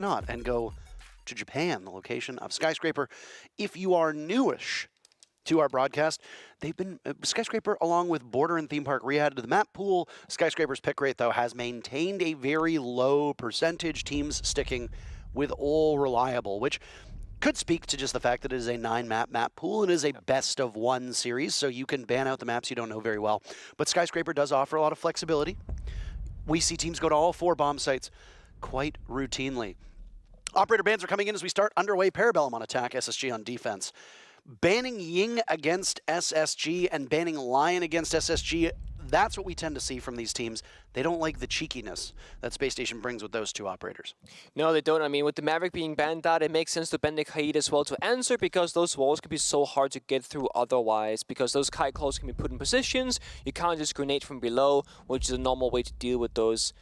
not, and go to Japan, the location of Skyscraper. If you are newish to our broadcast, they've been Skyscraper, along with Border and Theme Park, re-added to the map pool. Skyscraper's pick rate, though, has maintained a very low percentage, teams sticking with all reliable, which could speak to just the fact that it is a 9-map map pool and is a best-of-1 series, so you can ban out the maps you don't know very well. But Skyscraper does offer a lot of flexibility. We see teams go to all 4 bomb sites quite routinely. Operator bans are coming in as we start underway. Parabellum on attack, SSG on defense. Banning Ying against SSG and banning Lion against SSG, that's what we tend to see from these teams. They don't like the cheekiness that Spacestation brings with those 2 operators. No, they don't. I mean, with the Maverick being banned out, it makes sense to ban the Kaid as well to answer, because those walls can be so hard to get through otherwise, because those kite calls can be put in positions. You can't just grenade from below, which is a normal way to deal with those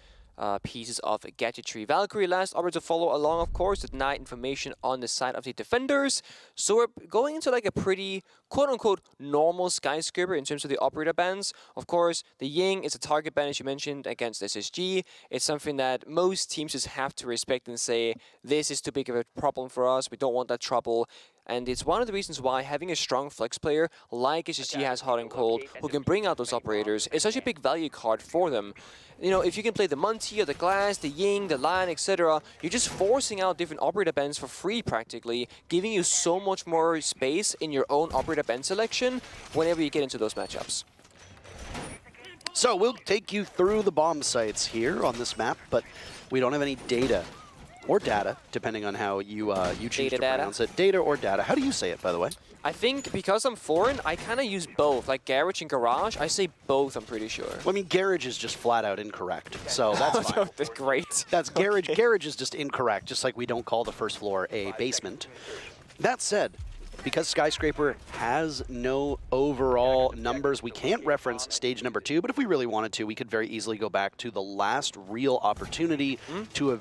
pieces of gadgetry. Valkyrie last operator to follow along, of course, to deny information on the side of the defenders. So we're going into like a pretty quote-unquote normal Skyscraper in terms of the operator bans. Of course, the Ying is a target ban, as you mentioned, against SSG. It's something that most teams just have to respect and say, this is too big of a problem for us. We don't want that trouble. And it's one of the reasons why having a strong flex player like SSG has hot and cold, who can bring out those operators, is such a big value card for them. You know, if you can play the Monty or the Glass, the Ying, the Lion, etc., you're just forcing out different operator bans for free practically, giving you so much more space in your own operator ban selection whenever you get into those matchups. So we'll take you through the bomb sites here on this map, but we don't have any data. Or data, depending on how you choose to pronounce it. Data or data. How do you say it, by the way? I think because I'm foreign, I kind of use both. Like garage and garage, I say both, I'm pretty sure. Well, I mean, garage is just flat out incorrect, so that's fine. That's great. That's garage. Okay. Garage is just incorrect, just like we don't call the first floor a basement. That said, because Skyscraper has no overall numbers, we can't reference stage number 2, but if we really wanted to, we could very easily go back to the last real opportunity to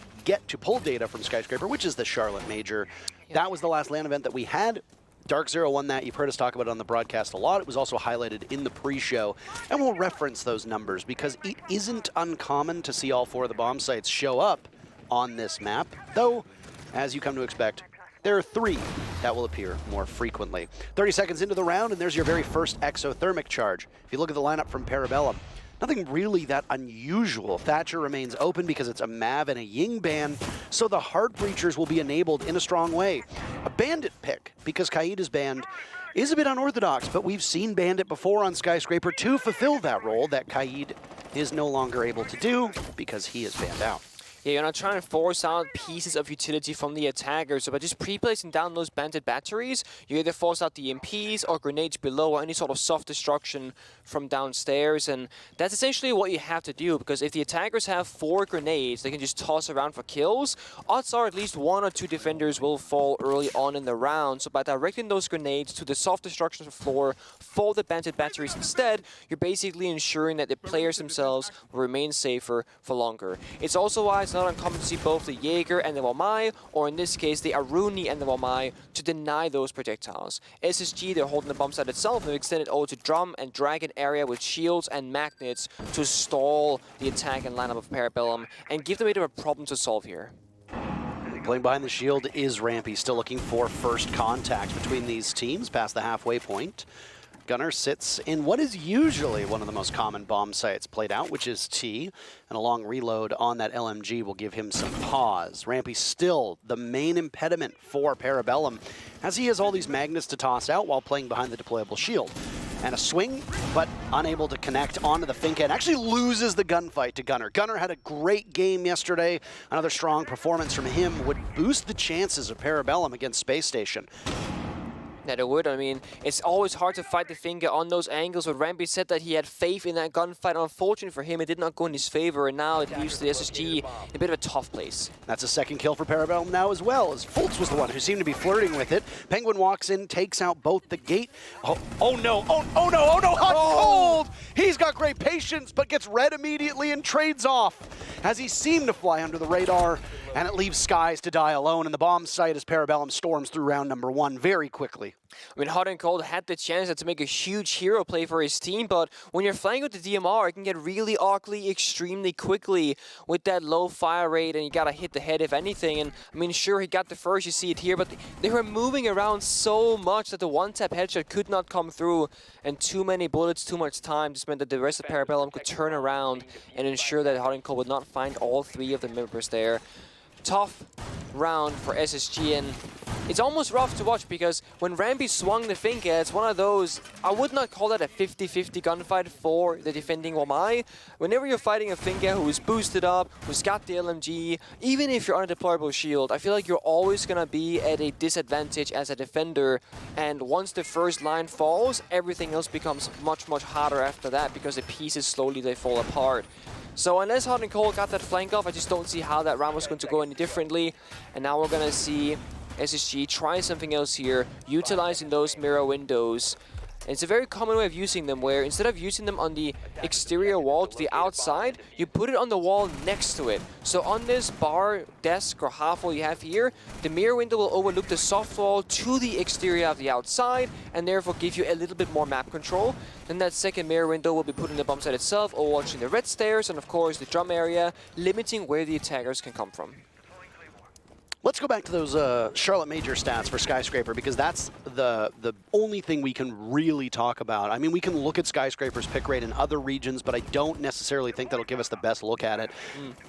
pull data from Skyscraper, which is the Charlotte Major. Yep. That was the last LAN event that we had. Dark Zero won that. You've heard us talk about it on the broadcast a lot. It was also highlighted in the pre-show, and we'll reference those numbers because it isn't uncommon to see all 4 of the bomb sites show up on this map, though, as you come to expect, there are 3 that will appear more frequently. 30 seconds into the round, and there's your very first exothermic charge. If you look at the lineup from Parabellum, nothing really that unusual. Thatcher remains open because it's a Mav and a Ying ban, so the Heart Breachers will be enabled in a strong way. A Bandit pick, because Kaid is banned, is a bit unorthodox, but we've seen Bandit before on Skyscraper to fulfill that role that Kaid is no longer able to do because he is banned out. Yeah, you're not trying to force out pieces of utility from the attackers, so by just pre-placing down those bandit batteries, you either force out the EMPs or grenades below or any sort of soft destruction from downstairs, and that's essentially what you have to do, because if the attackers have 4 grenades they can just toss around for kills, odds are at least 1 or 2 defenders will fall early on in the round. So by directing those grenades to the soft destruction floor for the bandit batteries instead, you're basically ensuring that the players themselves will remain safer for longer. It's also why it's not uncommon to see both the Jaeger and the Wamai, or in this case the Aruni and the Wamai, to deny those projectiles. SSG, they're holding the bomb site itself, and they've extended over to Drum and Dragon area with shields and magnets to stall the attack and lineup of Parabellum and give them a bit of a problem to solve here. Playing behind the shield is Rampy, still looking for first contact between these teams past the halfway point. Gunner sits in what is usually one of the most common bomb sites played out, which is T, and a long reload on that LMG will give him some pause. Rampy still the main impediment for Parabellum, as he has all these magnets to toss out while playing behind the deployable shield. And a swing, but unable to connect onto the Finca, and actually loses the gunfight to Gunner. Gunner had a great game yesterday. Another strong performance from him would boost the chances of Parabellum against Spacestation. That it would. I mean, it's always hard to fight the finger on those angles, but Rampy said that he had faith in that gunfight. Unfortunately for him, it did not go in his favor, and now it leaves the SSG in a bit of a tough place. That's a second kill for Parabellum now as well, as Fultz was the one who seemed to be flirting with it. Penguin walks in, takes out both the gate. Oh no, hot cold! He's got great patience, but gets red immediately and trades off, as he seemed to fly under the radar And it leaves Skies to die alone in the bomb site as Parabellum storms through round number 1 very quickly. I mean, Hot and Cold had the chance to make a huge hero play for his team, but when you're flying with the DMR, it can get really ugly extremely quickly with that low fire rate, and you gotta hit the head if anything. And I mean, sure, he got the first, you see it here, but they were moving around so much that the one-tap headshot could not come through, and too many bullets, too much time just meant that the rest of Parabellum could turn around and ensure that Hot and Cold would not find all 3 of the members there. Tough round for SSG, and it's almost rough to watch because when Rampy swung the finger, it's one of those, I would not call that a 50-50 gunfight for the defending Wamai. Whenever you're fighting a finger who is boosted up, who's got the LMG, even if you're on a deployable shield, I feel like you're always going to be at a disadvantage as a defender, and once the first line falls, everything else becomes much, much harder after that because the pieces slowly they fall apart. So unless Hot and Cold got that flank off, I just don't see how that round was going to go any differently. And now we're going to see SSG try something else here, utilizing those mirror windows. And it's a very common way of using them, where instead of using them on the exterior wall to the outside, you put it on the wall next to it. So on this bar, desk, or half wall you have here, the mirror window will overlook the soft wall to the exterior of the outside, and therefore give you a little bit more map control. Then that second mirror window will be put in the bomb site itself, or watching the red stairs, and of course the drum area, limiting where the attackers can come from. Let's go back to those Charlotte Major stats for Skyscraper, because that's the only thing we can really talk about. I mean, we can look at Skyscraper's pick rate in other regions, but I don't necessarily think that'll give us the best look at it.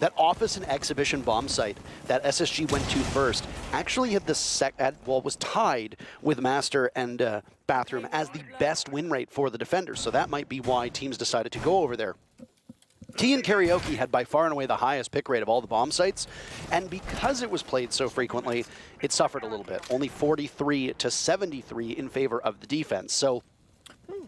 That office and exhibition bomb site that SSG went to first actually hit the was tied with Master and Bathroom as the best win rate for the defenders. So that might be why teams decided to go over there. T and Karaoke had by far and away the highest pick rate of all the bomb sites, and because it was played so frequently, it suffered a little bit. Only 43 to 73 in favor of the defense. So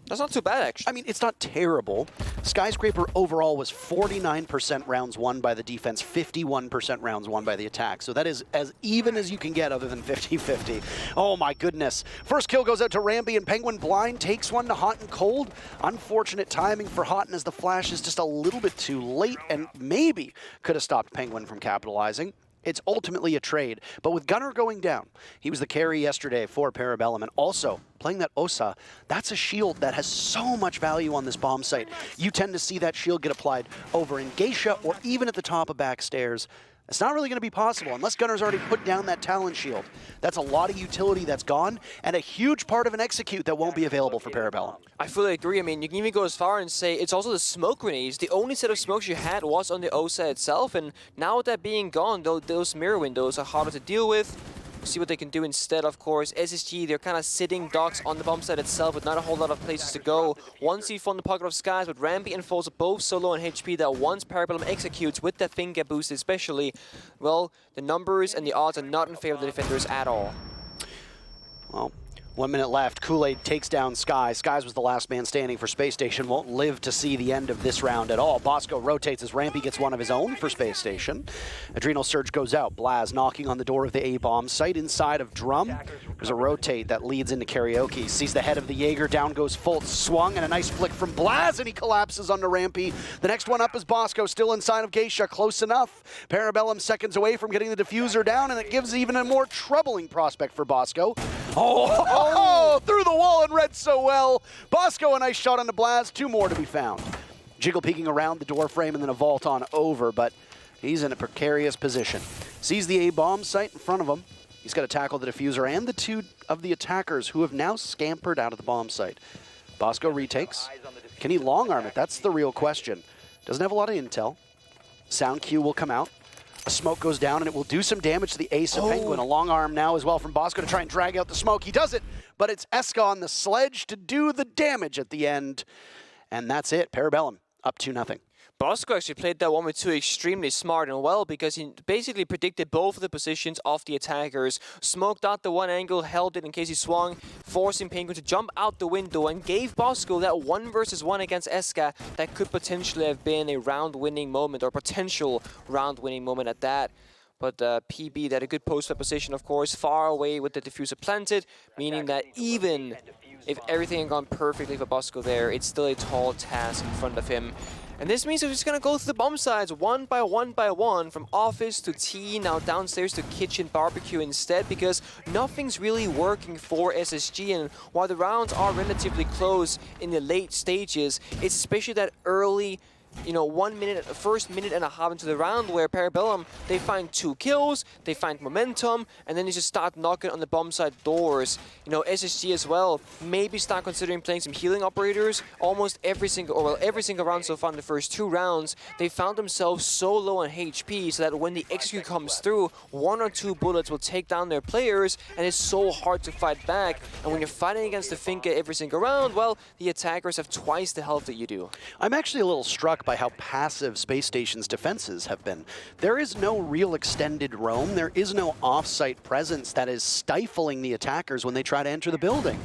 that's not too bad, actually. I mean, it's not terrible. Skyscraper overall was 49% rounds won by the defense, 51% rounds won by the attack. So that is as even as you can get other than 50-50. Oh my goodness. First kill goes out to Rampy, and Penguin Blind takes one to Hot and Cold. Unfortunate timing for Hot, as the flash is just a little bit too late and maybe could have stopped Penguin from capitalizing. It's ultimately a trade, but with Gunnar going down, he was the carry yesterday for Parabellum, and also playing that Osa, that's a shield that has so much value on this bomb site. You tend to see that shield get applied over in Geisha or even at the top of backstairs. It's not really going to be possible unless Gunnar's already put down that Talon shield. That's a lot of utility that's gone, and a huge part of an execute that won't be available for Parabellum. I fully agree. I mean, you can even go as far and say it's also the smoke grenades. The only set of smokes you had was on the OSA itself, and now with that being gone, those mirror windows are harder to deal with. See what they can do instead, of course. SSG, they're kind of sitting ducks on the bomb site itself with not a whole lot of places to go. One C4 in the pocket of Skies, but Rampy and Falls are both so low on HP that once Parabellum executes with that finger boost especially, well, the numbers and the odds are not in favor of the defenders at all. Well, 1 minute left. Kool-Aid takes down Skies. Skies was the last man standing for Space Station. Won't live to see the end of this round at all. Bosco rotates as Rampy gets one of his own for Space Station. Adrenal Surge goes out. Blaz knocking on the door of the A-bomb site inside of Drum. There's a rotate that leads into Karaoke. Sees the head of the Jaeger. Down goes Fultz. Swung, and a nice flick from Blaz, and he collapses onto Rampy. The next one up is Bosco, still inside of Geisha. Close enough. Parabellum seconds away from getting the diffuser down, and it gives even a more troubling prospect for Bosco. Oh, through the wall and read so well. Bosco, a nice shot on the Blaz. 2 more to be found. Jiggle peeking around the door frame and then a vault on over, but he's in a precarious position. Sees the A-bomb site in front of him. He's got to tackle the diffuser and the 2 of the attackers who have now scampered out of the bomb site. Bosco retakes. Can he long arm it? That's the real question. Doesn't have a lot of intel. Sound cue will come out. A smoke goes down, and it will do some damage to the ace of Penguin. A long arm now as well from Bosco to try and drag out the smoke. He does it, but it's Eska on the sledge to do the damage at the end. And that's it. Parabellum up 2-0. Bosco actually played that 1v2 extremely smart and well because he basically predicted both of the positions of the attackers, smoked out the one angle, held it in case he swung, forcing Penguin to jump out the window and gave Bosco that 1v1 against Eska that could potentially have been a round-winning moment, or potential round-winning moment at that. But PB, that a good post-up position, of course, far away with the diffuser planted, meaning that even if everything had gone perfectly for Bosco there, it's still a tall task in front of him. And this means we're just going to go through the bomb sites one by one, from office to T, now downstairs to kitchen barbecue instead, because nothing's really working for SSG. And while the rounds are relatively close in the late stages, it's especially that early, you know, 1 minute, first minute and a half into the round where Parabellum, they find 2 kills, they find momentum, and then they just start knocking on the bomb site doors. You know, SSG as well, maybe start considering playing some healing operators. Almost every single round so far in the first 2 rounds, they found themselves so low on HP so that when the execute comes through, 1 or 2 bullets will take down their players, and it's so hard to fight back. And when you're fighting against the Finka every single round, well, the attackers have twice the health that you do. I'm actually a little struck by how passive Space Station's defenses have been. There is no real extended roam. There is no off-site presence that is stifling the attackers when they try to enter the building.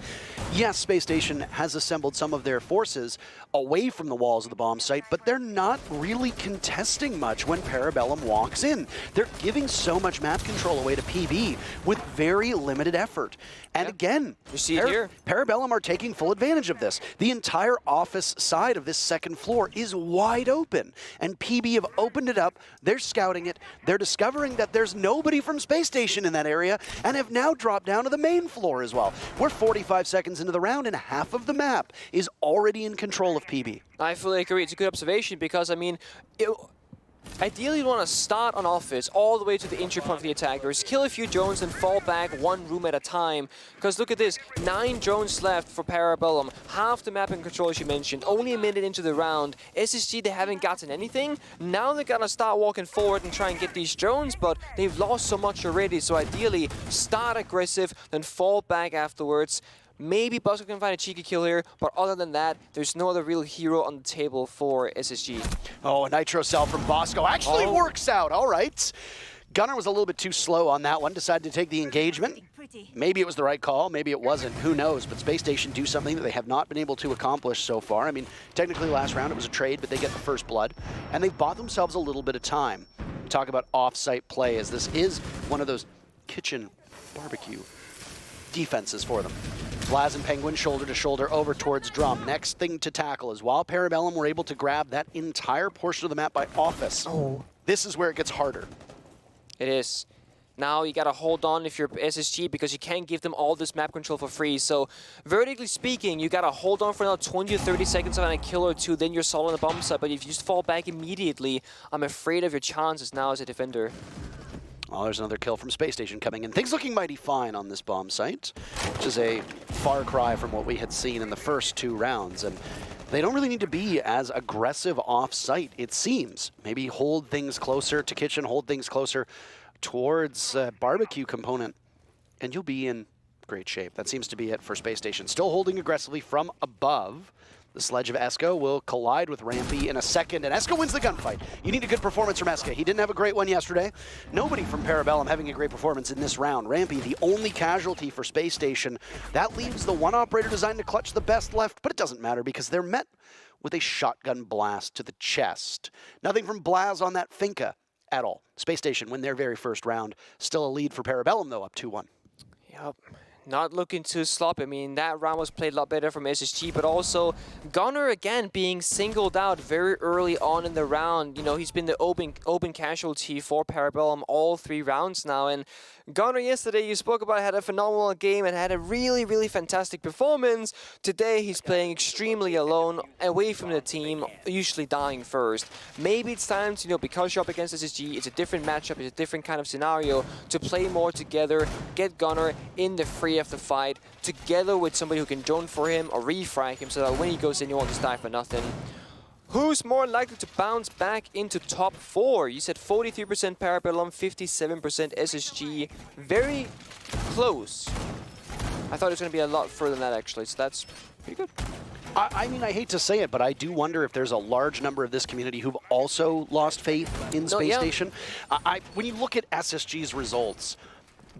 Yes, Space Station has assembled some of their forces away from the walls of the bomb site, but they're not really contesting much when Parabellum walks in. They're giving so much map control away to PB with very limited effort. And again, you see it here. Parabellum are taking full advantage of this. The entire office side of this second floor is wide open, and PB have opened it up. They're scouting it. They're discovering that there's nobody from Space Station in that area, and have now dropped down to the main floor as well. We're 45 seconds into the round, and half of the map is already in control of PB. I fully agree. It's a good observation because, I mean, ideally you want to start on office all the way to the entry point for the attackers, kill a few drones and fall back 1 room at a time. Because look at this, 9 drones left for Parabellum, half the map in control as you mentioned, only a minute into the round. SSG, they haven't gotten anything. Now they're gonna start walking forward and try and get these drones, but they've lost so much already. So ideally, start aggressive, then fall back afterwards. Maybe Bosco can find a cheeky kill here, but other than that, there's no other real hero on the table for SSG. Oh, a Nitro Cell from Bosco actually works out. All right. Gunnar was a little bit too slow on that one, decided to take the engagement. Maybe it was the right call, maybe it wasn't, who knows, but Space Station do something that they have not been able to accomplish so far. I mean, technically last round it was a trade, but they get the first blood, and they've bought themselves a little bit of time. We talk about off-site play, as this is one of those kitchen barbecue defenses for them. Blaz and Penguin shoulder to shoulder over towards Drum. Next thing to tackle is while Parabellum were able to grab that entire portion of the map by Office, this is where it gets harder. It is. Now you gotta hold on if you're SSG because you can't give them all this map control for free. So vertically speaking, you gotta hold on for another 20 or 30 seconds on a kill or two, then you're solid on the bomb site. But if you just fall back immediately, I'm afraid of your chances now as a defender. Oh, there's another kill from Space Station coming in. Things looking mighty fine on this bomb site, which is a far cry from what we had seen in the first 2 rounds. And they don't really need to be as aggressive off-site, it seems. Maybe hold things closer to kitchen, hold things closer towards barbecue component, and you'll be in great shape. That seems to be it for Space Station. Still holding aggressively from above. The sledge of Esco will collide with Rampy in a second, and Esco wins the gunfight. You need a good performance from Esco. He didn't have a great one yesterday. Nobody from Parabellum having a great performance in this round. Rampy, the only casualty for Space Station. That leaves the one operator designed to clutch the best left, but it doesn't matter because they're met with a shotgun blast to the chest. Nothing from Blaz on that Finka at all. Space Station win their very first round. Still a lead for Parabellum, though, up 2-1. Yep. Not looking too sloppy. I mean, that round was played a lot better from SSG, but also Gunnar again being singled out very early on in the round. You know, he's been the open casualty for Parabellum all 3 rounds now. And Gunnar yesterday, you spoke about, had a phenomenal game and had a really, really fantastic performance. Today, he's playing extremely alone, away from the team, usually dying first. Maybe it's time to, you know, because you're up against SSG, it's a different matchup, it's a different kind of scenario, to play more together, get Gunnar in the free of the fight, together with somebody who can drone for him or refrag him so that when he goes in, you won't just die for nothing. Who's more likely to bounce back into top 4? You said 43% Parabellum, 57% SSG. Very close. I thought it was going to be a lot further than that, actually, so that's pretty good. I mean, I hate to say it, but I do wonder if there's a large number of this community who've also lost faith in Space Station. When you look at SSG's results,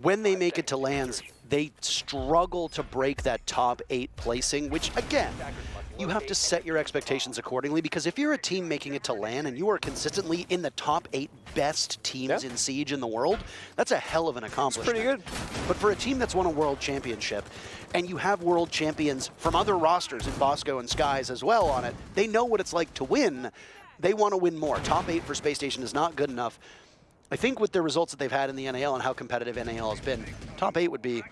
when they make it to LANs, they struggle to break that top 8 placing, which, again, you have to set your expectations accordingly, because if you're a team making it to LAN and you are consistently in the top 8 best teams in Siege in the world, that's a hell of an accomplishment. It's pretty good. But for a team that's won a world championship, and you have world champions from other rosters in Bosco and Skies as well on it, they know what it's like to win. They want to win more. Top 8 for Spacestation is not good enough. I think with the results that they've had in the NAL and how competitive NAL has been, top 8 would be a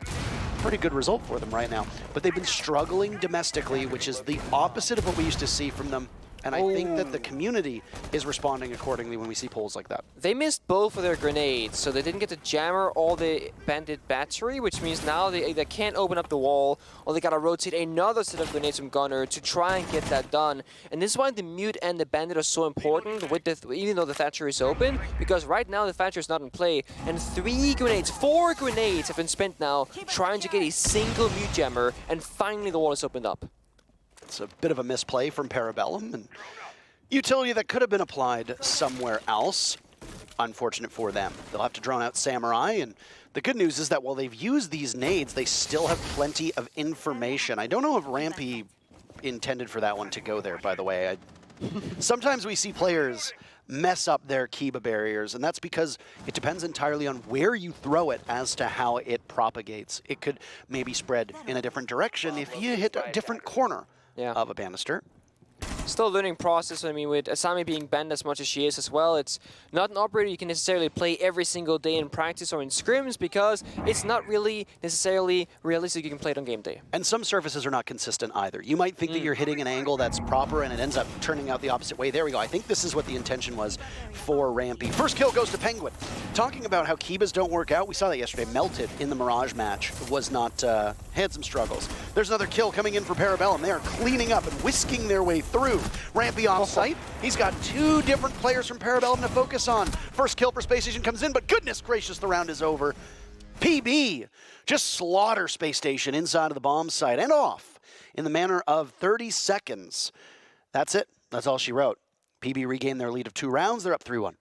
pretty good result for them right now. But they've been struggling domestically, which is the opposite of what we used to see from them. And I think that the community is responding accordingly when we see polls like that. They missed both of their grenades, so they didn't get the jammer or the bandit battery, which means now they either can't open up the wall or they gotta rotate another set of grenades from Gunner to try and get that done. And this is why the mute and the bandit are so important, with even though the Thatcher is open, because right now the Thatcher is not in play, and 4 grenades have been spent now trying to get a single mute jammer, and finally the wall is opened up. It's a bit of a misplay from Parabellum, and utility that could have been applied somewhere else. Unfortunate for them. They'll have to drone out Samurai, and the good news is that while they've used these nades, they still have plenty of information. I don't know if Rampy intended for that one to go there, by the way. Sometimes we see players mess up their Kiba barriers, and that's because it depends entirely on where you throw it as to how it propagates. It could maybe spread in a different direction if you hit a different corner of a banister. Still a learning process. I mean, with Asami being banned as much as she is as well, it's not an operator you can necessarily play every single day in practice or in scrims, because it's not really necessarily realistic you can play it on game day. And some surfaces are not consistent either. You might think that you're hitting an angle that's proper and it ends up turning out the opposite way. There we go. I think this is what the intention was for Rampy. First kill goes to Penguin. Talking about how Kibas don't work out, we saw that yesterday. Melted in the Mirage match was not, had some struggles. There's another kill coming in for Parabellum. They are cleaning up and whisking their way through. Rampy off site. He's got 2 different players from Parabellum to focus on. First kill for Spacestation comes in, but goodness gracious, the round is over. PB just slaughter Spacestation inside of the bomb site and off in the manner of 30 seconds. That's it. That's all she wrote. PB regained their lead of 2 rounds. They're up 3-1.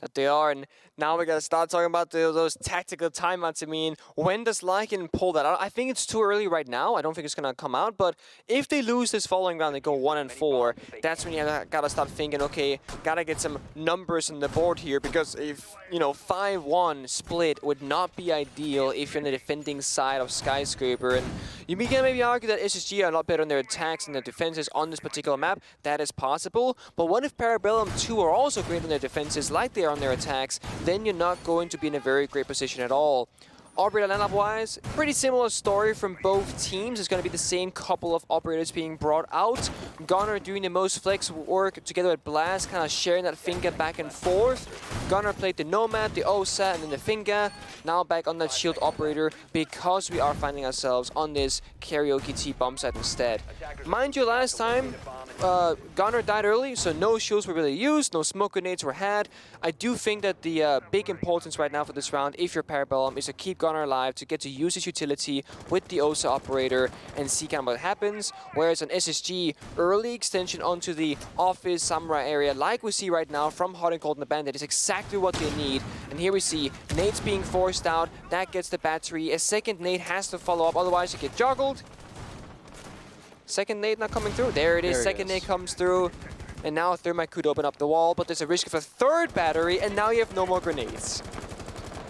That they are, and now we gotta start talking about those tactical timeouts. I mean, when does Lycan pull that out? I think it's too early right now. I don't think it's gonna come out, but if they lose this following round, they go 1-4, that's when you gotta start thinking, okay, gotta get some numbers on the board here, because if, 5-1 split would not be ideal if you're on the defending side of Skyscraper, and you can maybe argue that SSG are a lot better on their attacks and their defenses on this particular map. That is possible, but what if Parabellum 2 are also great on their defenses like they are on their attacks? Then you're not going to be in a very great position at all. Operator lineup-wise, pretty similar story from both teams. It's going to be the same couple of operators being brought out. Gunner doing the most flex work together with Blast, kind of sharing that finger back and forth. Gunner played the Nomad, the Osa, and then the finger. Now back on that shield operator, because we are finding ourselves on this karaoke T-bomb site instead. Mind you, last time, Gunner died early, so no shields were really used, no smoke grenades were had. I do think that the big importance right now for this round, if you're Parabellum, is to keep Gunner alive, to get to use his utility with the OSA operator and see kind of what happens. Whereas an SSG, early extension onto the office samurai area, like we see right now from Hot and Cold and the Bandit, is exactly what they need. And here we see nades being forced out, that gets the battery. A second nade has to follow up, otherwise you get juggled. Second nade not coming through. There it is. Second nade comes through. And now a thermite could open up the wall, but there's a risk of a third battery, and now you have no more grenades.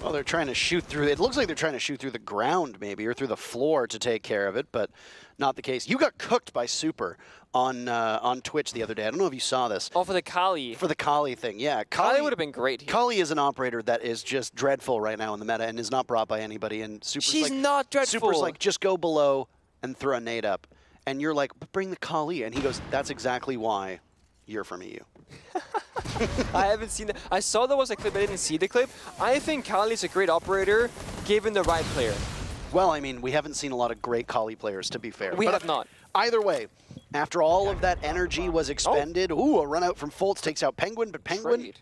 Well, they're trying to shoot through. It looks like they're trying to shoot through the ground, maybe, or through the floor to take care of it, but not the case. You got cooked by Super on Twitch the other day. I don't know if you saw this. Oh, for the Kali. For the Kali thing, yeah. Kali would have been great here. Kali is an operator that is just dreadful right now in the meta and is not brought by anybody. And Super's She's like, not dreadful. Super's like, just go below and throw a nade up. And you're like, but bring the Kali. And he goes, that's exactly why you're from EU. I haven't seen that. I saw there was a clip, I didn't see the clip. I think Kali's a great operator, given the right player. Well, I mean, we haven't seen a lot of great Kali players, to be fair. We have not. Either way, after all of that energy was expended, ooh, a run out from Fultz takes out Penguin, but Penguin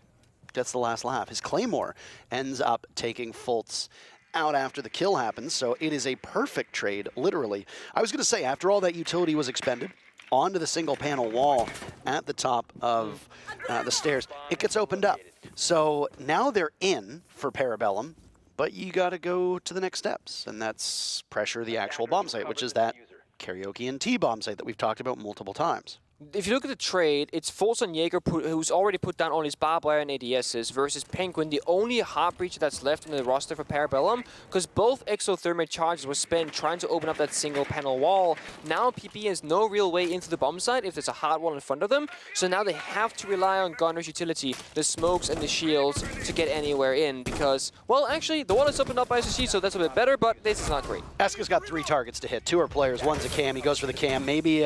gets the last laugh. His Claymore ends up taking Fultz out after the kill happens, so it is a perfect trade, literally. I was going to say, after all that utility was expended, onto the single panel wall at the top of the stairs, it gets opened up. So now they're in for Parabellum, but you got to go to the next steps, and that's pressure the actual bomb site, which is that karaoke and T-bomb site that we've talked about multiple times. if you look at the trade, it's Force on Jaeger who's already put down all his barbed wire and ADSs versus Penguin, the only heart breacher that's left in the roster for Parabellum, because both exothermic charges were spent trying to open up that single panel wall. Now PP has no real way into the bomb site if there's a hard wall in front of them, so now they have to rely on Gunner's utility, the smokes and the shields, to get anywhere in, because, well, actually, the wall is opened up by SSG, so that's a bit better, but this is not great. Eska's got 3 targets to hit. 2 are players, 1's a cam. He goes for the cam. Maybe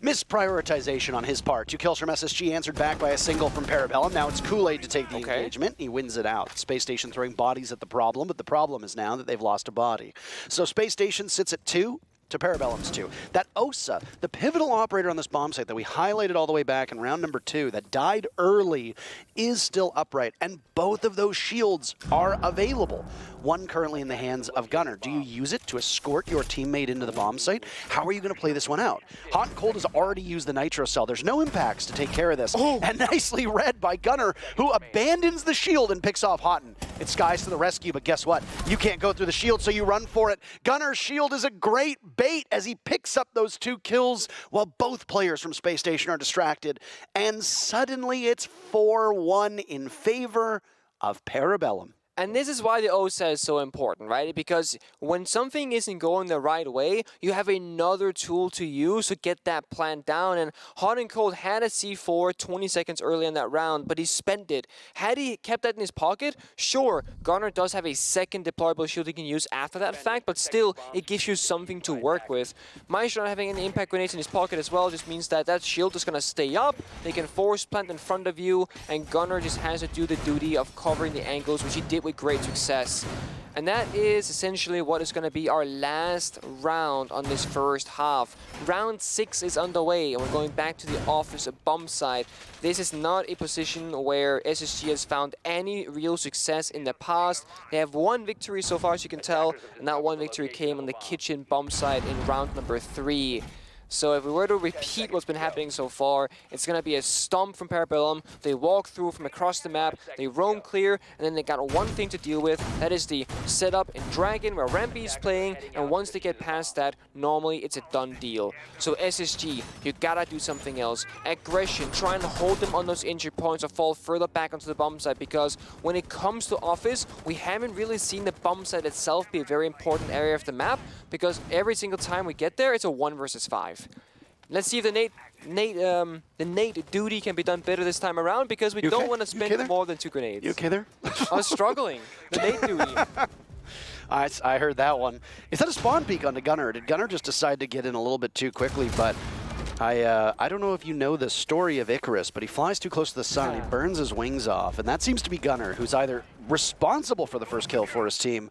misprioritization on his part. 2 kills from SSG answered back by a single from Parabellum. Now it's Kool-Aid to take the engagement. He wins it out. Space Station throwing bodies at the problem, but the problem is now that they've lost a body. So Space Station sits at 2 to Parabellum's 2. That OSA, the pivotal operator on this bomb site that we highlighted all the way back in round number 2 that died early, is still upright, and both of those shields are available. One currently in the hands of Gunner. Do you use it to escort your teammate into the bomb site? How are you going to play this one out? Hot and Cold has already used the Nitro Cell. There's no impacts to take care of this. Oh. And nicely read by Gunner, who abandons the shield and picks off Houghton. It's Skies to the rescue, but guess what? You can't go through the shield, so you run for it. Gunner's shield is a great bait as he picks up those 2 kills while both players from Space Station are distracted. And suddenly it's 4-1 in favor of Parabellum. And this is why the OSA is so important, right? Because when something isn't going the right way, you have another tool to use to get that plan down. And Hot and Cold had a C4 20 seconds early in that round, but he spent it. Had he kept that in his pocket, sure, Gunner does have a second deployable shield he can use after that fact, but still, it gives you something to work with. Maestro not having any impact grenades in his pocket as well just means that that shield is going to stay up, they can force plant in front of you, and Gunner just has to do the duty of covering the angles, which he did with great success. And that is essentially what is going to be our last round on this first half. Round 6 is underway, and we're going back to the office bomb site. This is not a position where SSG has found any real success in the past. They have 1 victory so far, as you can tell, and that 1 victory came on the kitchen bomb site in round number 3. So if we were to repeat what's been happening so far, it's going to be a stomp from Parabellum. They walk through from across the map, they roam clear, and then they got one thing to deal with. That is the setup in Dragon, where Rampy is playing, and once they get past that, normally it's a done deal. So SSG, you gotta do something else. Aggression, try and hold them on those injury points or fall further back onto the bomb site, because when it comes to office, we haven't really seen the bomb site itself be a very important area of the map, because every single time we get there, it's a 1 versus 5. Let's see if the Nate duty can be done better this time around, because we don't want to spend more than 2 grenades. You okay there? I was struggling. The Nate duty. I heard that one. Is that a spawn peek onto Gunner? Did Gunner just decide to get in a little bit too quickly? But I don't know if you know the story of Icarus, but he flies too close to the sun, he burns his wings off, and that seems to be Gunner, who's either responsible for the first kill for his team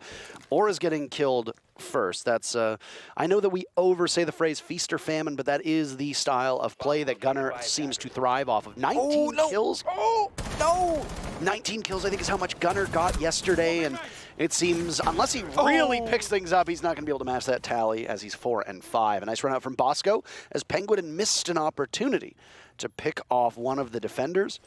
or is getting killed first. That's I know that we oversay the phrase feast or famine, but that is the style of play that Gunner seems to thrive off of. 19 kills. Oh, no! 19 kills, I think, is how much Gunner got yesterday, and it seems, unless he really picks things up, he's not going to be able to match that tally as he's 4 and 5. A nice run out from Bosco as Penguin missed an opportunity to pick off one of the defenders.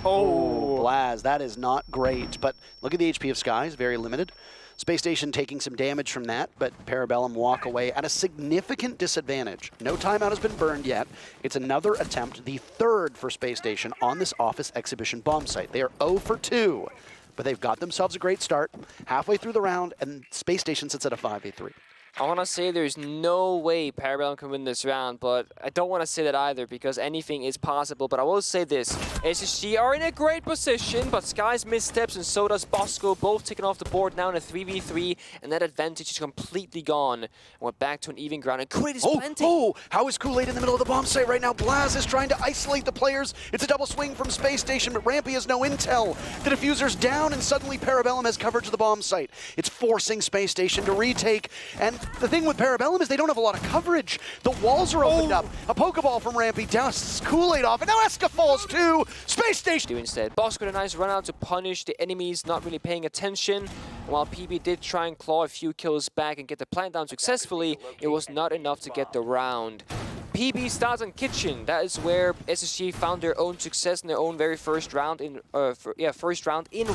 Oh, Blaz, that is not great. But look at the HP of Skies, very limited. Space Station taking some damage from that, but Parabellum walk away at a significant disadvantage. No timeout has been burned yet. It's another attempt, the 3rd for Space Station on this office exhibition bomb site. They are 0 for 2, but they've got themselves a great start. Halfway through the round, and Space Station sits at a 5v3. I want to say there's no way Parabellum can win this round, but I don't want to say that either, because anything is possible. But I will say this, SSG are in a great position, but Sky's missteps and so does Bosco, both taken off the board now in a 3v3, and that advantage is completely gone. And we're back to an even ground, and Kool-Aid is planting. Oh, how is Kool-Aid in the middle of the bomb site right now? Blaz is trying to isolate the players. It's a double swing from Space Station, but Rampy has no intel. The diffuser's down, and suddenly Parabellum has coverage of the bomb site. It's forcing Space Station to retake, and the thing with Parabellum is they don't have a lot of coverage. The walls are opened up. A Pokeball from Rampy dusts Kool-Aid off, and now Eska falls too. Space Station. Do instead. Bosco with a nice run out to punish the enemies not really paying attention. While PB did try and claw a few kills back and get the plant down successfully, it was not enough to get the round. PB starts on Kitchen. That is where SSG found their own success in their own very first round in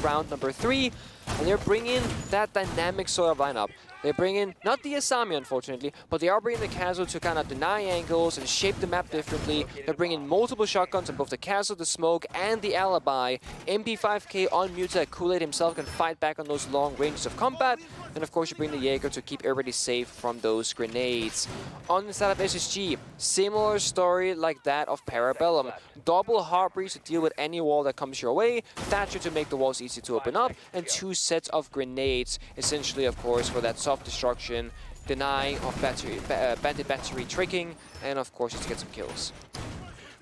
round number 3. And they're bringing that dynamic sort of lineup. They bring in, not the Asami unfortunately, but they are bringing the Castle to kind of deny angles and shape the map differently. They're bringing multiple shotguns on both the Castle, the Smoke, and the Alibi. MP5K on mute so that Kool-Aid himself can fight back on those long ranges of combat. And of course you bring the Jaeger to keep everybody safe from those grenades. On the side of SSG, similar story like that of Parabellum. Double Heartbreach to deal with any wall that comes your way, Thatcher to make the walls easy to open up, and 2 sets of grenades, essentially of course for that soft destruction, deny of battery, bandit battery tricking, and of course just to get some kills.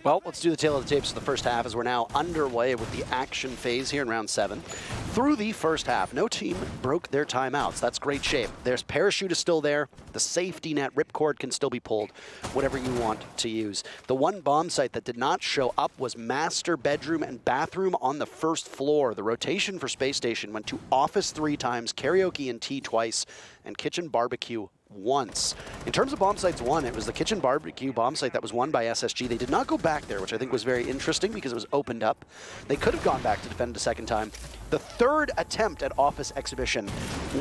Well, let's do the tail of the tapes for the first half as we're now underway with the action phase here in round 7. Through the first half, no team broke their timeouts. That's great shape. Their parachute is still there. The safety net ripcord can still be pulled, whatever you want to use. The one bomb site that did not show up was master bedroom and bathroom on the first floor. The rotation for Space Station went to office 3 times, karaoke and tea twice, and kitchen barbecue once. In terms of bomb sites won, it was the kitchen barbecue bomb site that was won by SSG. They did not go back there, which I think was very interesting because it was opened up. They could have gone back to defend a second time. The third attempt at office exhibition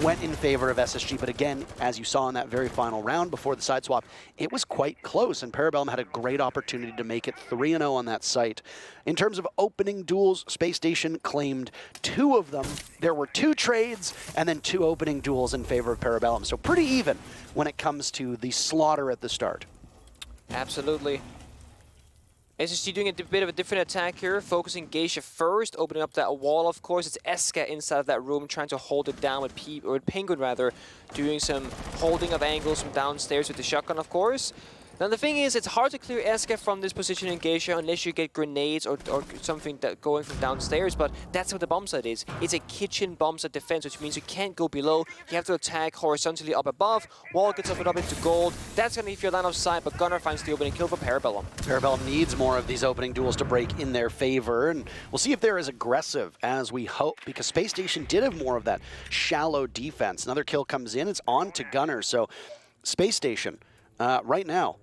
went in favor of SSG, but again, as you saw in that very final round before the side swap, it was quite close, and Parabellum had a great opportunity to make it 3-0 on that site. In terms of opening duels, Space Station claimed 2 of them. There were 2 trades and then 2 opening duels in favor of Parabellum, so pretty even when it comes to the slaughter at the start. Absolutely. SSG doing a bit of a different attack here, focusing Geisha first, opening up that wall, of course. It's Eska inside of that room trying to hold it down with Penguin, rather, doing some holding of angles from downstairs with the shotgun, of course. Now the thing is, it's hard to clear Eska from this position in Geisha unless you get grenades or something that going from downstairs, but that's what the bomb site is. It's a kitchen bomb site defense, which means you can't go below. You have to attack horizontally up above. Wall gets up into gold. That's going to be your line of sight, but Gunnar finds the opening kill for Parabellum. Parabellum needs more of these opening duels to break in their favor, and we'll see if they're as aggressive as we hope, because Space Station did have more of that shallow defense. Another kill comes in, it's on to Gunnar, so Space Station, right now,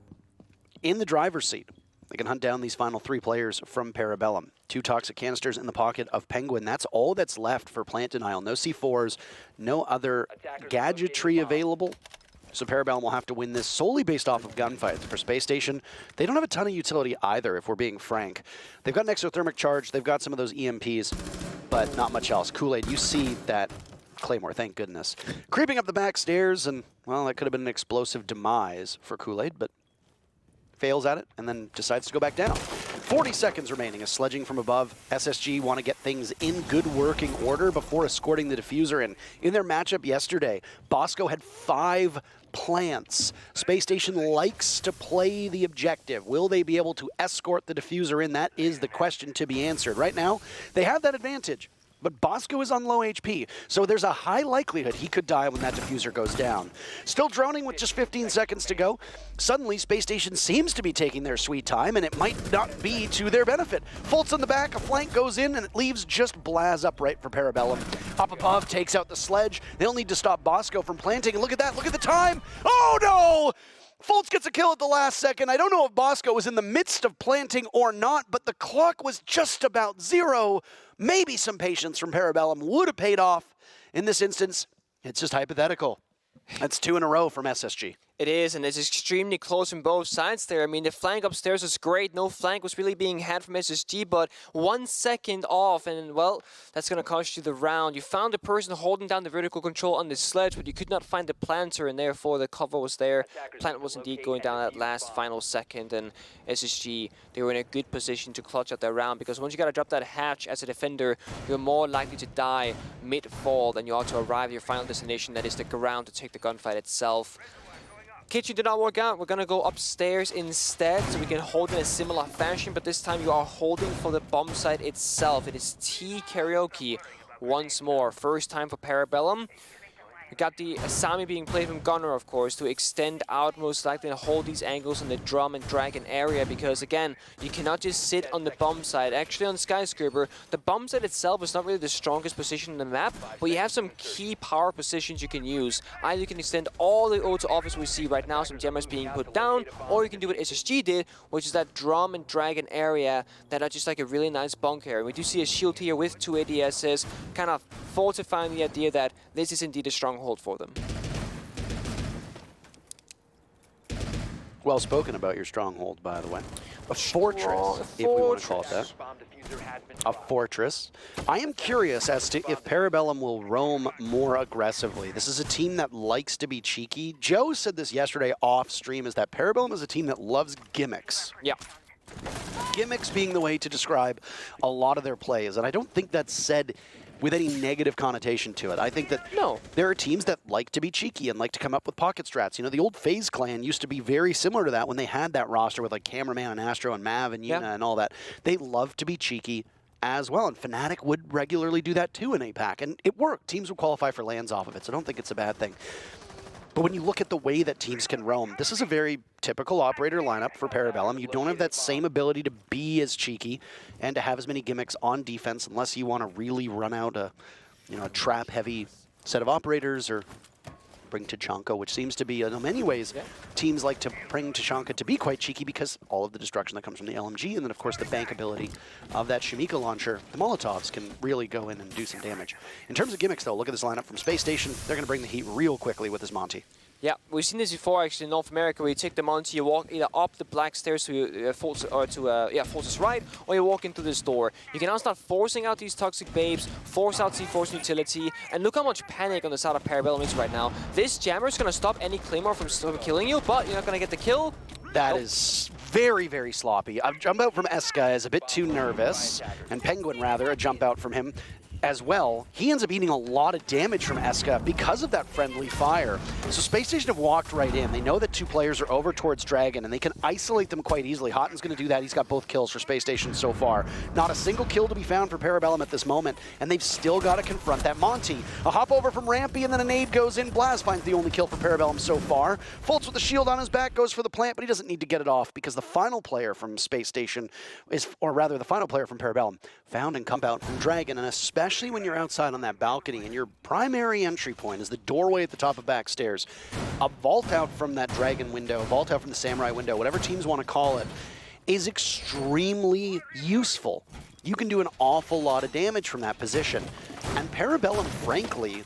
in the driver's seat. They can hunt down these final 3 players from Parabellum. 2 toxic canisters in the pocket of Penguin. That's all that's left for plant denial. No C4s, no other gadgetry available. So Parabellum will have to win this solely based off of gunfights. For Space Station, they don't have a ton of utility either, if we're being frank. They've got an exothermic charge, they've got some of those EMPs, but not much else. Kool-Aid, you see that Claymore, thank goodness. Creeping up the back stairs, and, well, that could have been an explosive demise for Kool-Aid, but fails at it, and then decides to go back down. 40 seconds remaining as sledging from above. SSG want to get things in good working order before escorting the diffuser in. In their matchup yesterday, Bosco had 5 plants. Space Station likes to play the objective. Will they be able to escort the diffuser in? That is the question to be answered. Right now, they have that advantage. But Bosco is on low HP, so there's a high likelihood he could die when that diffuser goes down. Still droning with just 15 seconds to go. Suddenly, Space Station seems to be taking their sweet time, and it might not be to their benefit. Fultz on the back, a flank goes in, and it leaves just Blaz upright for Parabellum. Up above, takes out the sledge. They'll need to stop Bosco from planting, and look at that, look at the time! Oh no! Fultz gets a kill at the last second. I don't know if Bosco was in the midst of planting or not, but the clock was just about 0. Maybe some patience from Parabellum would have paid off. In this instance, it's just hypothetical. That's 2 in a row from SSG. It is, and it's extremely close on both sides there. I mean, the flank upstairs was great. No flank was really being had from SSG, but 1 second off, and, well, that's going to cost you the round. You found the person holding down the vertical control on the sledge, but you could not find the planter, and therefore the cover was there. Plant was indeed going down that last final second, and SSG, they were in a good position to clutch out their round, because once you got to drop that hatch as a defender, you're more likely to die mid-fall than you are to arrive at your final destination, that is the ground, to take the gunfight itself. Kitchen did not work out. We're going to go upstairs instead, so we can hold in a similar fashion, but this time you are holding for the bomb site itself. It is T karaoke once more. First time for Parabellum. We got the Asami being played from Gunner, of course, to extend out most likely and hold these angles in the drum and dragon area, because again, you cannot just sit on the bomb side. Actually, on Skyscraper, the bomb side itself is not really the strongest position in the map, but you have some key power positions you can use. Either you can extend all the auto offers we see right now, some jammers being put down, or you can do what SSG did, which is that drum and dragon area that are just like a really nice bunker area. We do see a shield here with 2 ADSs, kind of fortifying the idea that this is indeed a stronghold for them. Well spoken about your stronghold, by the way. A fortress, if we want to call it that. A fortress. I am curious as to if Parabellum will roam more aggressively. This is a team that likes to be cheeky. Joe said this yesterday off stream, is that Parabellum is a team that loves gimmicks. Yeah. Gimmicks being the way to describe a lot of their plays, and I don't think that's said with any negative connotation to it. I think that there are teams that like to be cheeky and like to come up with pocket strats. You know, the old FaZe clan used to be very similar to that when they had that roster with like Cameraman and Astro and Mav and Yuna and all that. They love to be cheeky as well, and Fnatic would regularly do that too in APAC, and it worked. Teams would qualify for lands off of it, so I don't think it's a bad thing. But when you look at the way that teams can roam, this is a very typical operator lineup for Parabellum. You don't have that same ability to be as cheeky and to have as many gimmicks on defense unless you want to really run out a, a trap-heavy set of operators or bring Tachanka, which seems to be, in many ways, teams like to bring Tachanka to be quite cheeky because all of the destruction that comes from the LMG, and then, of course, the bankability of that Shamika launcher. The Molotovs can really go in and do some damage. In terms of gimmicks, though, look at this lineup from Spacestation. They're going to bring the heat real quickly with this Monty. Yeah, we've seen this before actually in North America, where you take the Monty, you walk either up the black stairs to Force's right, or you walk into this door. You can now start forcing out these toxic babes, force out C4's utility, and look how much panic on the side of Parabellum is right now. This jammer is going to stop any Claymore from killing you, but you're not going to get the kill. That is very, very sloppy. A jump out from Eska is a bit too nervous, and Penguin, rather, a jump out from him as well. He ends up eating a lot of damage from Eska because of that friendly fire. So Space Station have walked right in. They know that 2 players are over towards Dragon, and they can isolate them quite easily. Hotten's going to do that. He's got both kills for Space Station so far. Not a single kill to be found for Parabellum at this moment, and they've still got to confront that Monty. A hop over from Rampy, and then a nade goes in. Blaz finds the only kill for Parabellum so far. Fultz with the shield on his back goes for the plant, but he doesn't need to get it off because the final player from Space Station is, or rather the final player from Parabellum, found and come out from Dragon, and especially when you're outside on that balcony and your primary entry point is the doorway at the top of back stairs, a vault out from that Dragon window, a vault out from the Samurai window, whatever teams want to call it, is extremely useful. You can do an awful lot of damage from that position. And Parabellum, frankly,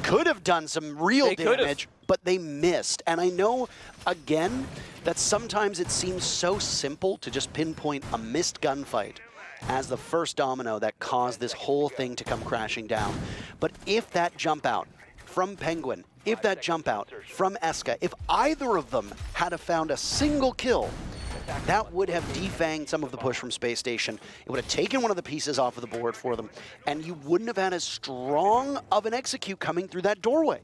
could have done some real damage, but they missed. And I know, again, that sometimes it seems so simple to just pinpoint a missed gunfight as the first domino that caused this whole thing to come crashing down. But if that jump out from Penguin, if that jump out from Eska, if either of them had have found a single kill, that would have defanged some of the push from Space Station. It would have taken one of the pieces off of the board for them, and you wouldn't have had as strong of an execute coming through that doorway.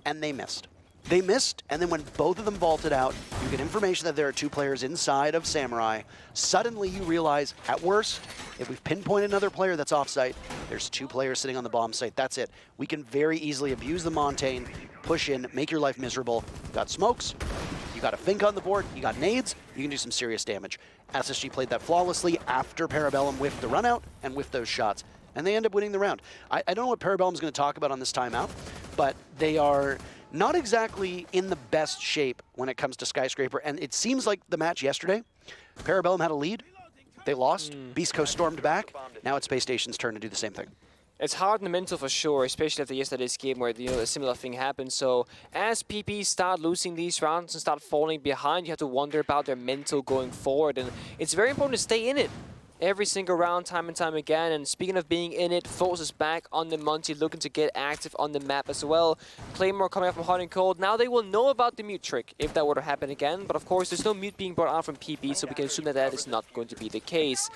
And they missed. They missed, and then when both of them vaulted out, you get information that there are 2 players inside of Samurai. Suddenly you realize, at worst, if we've pinpointed another player that's off-site, there's 2 players sitting on the bomb site. That's it. We can very easily abuse the Montaigne, push in, make your life miserable. You got smokes, you got a Fink on the board, you got nades, you can do some serious damage. SSG played that flawlessly after Parabellum whiffed the run out and whiffed those shots, and they end up winning the round. I don't know what Parabellum's going to talk about on this timeout, but they are not exactly in the best shape when it comes to Skyscraper, and it seems like the match yesterday, Parabellum had a lead, they lost, Beast Coast stormed back, now it's Space Station's turn to do the same thing. It's hard in the mental for sure, especially after yesterday's game where a similar thing happened. So as PP start losing these rounds and start falling behind, you have to wonder about their mental going forward, and it's very important to stay in it every single round, time and time again. And speaking of being in it, Force is back on the Monty, looking to get active on the map as well. Claymore coming up from Hot and Cold. Now they will know about the mute trick if that were to happen again. But of course, there's no mute being brought out from PP, so we can assume that that is not going to be the case.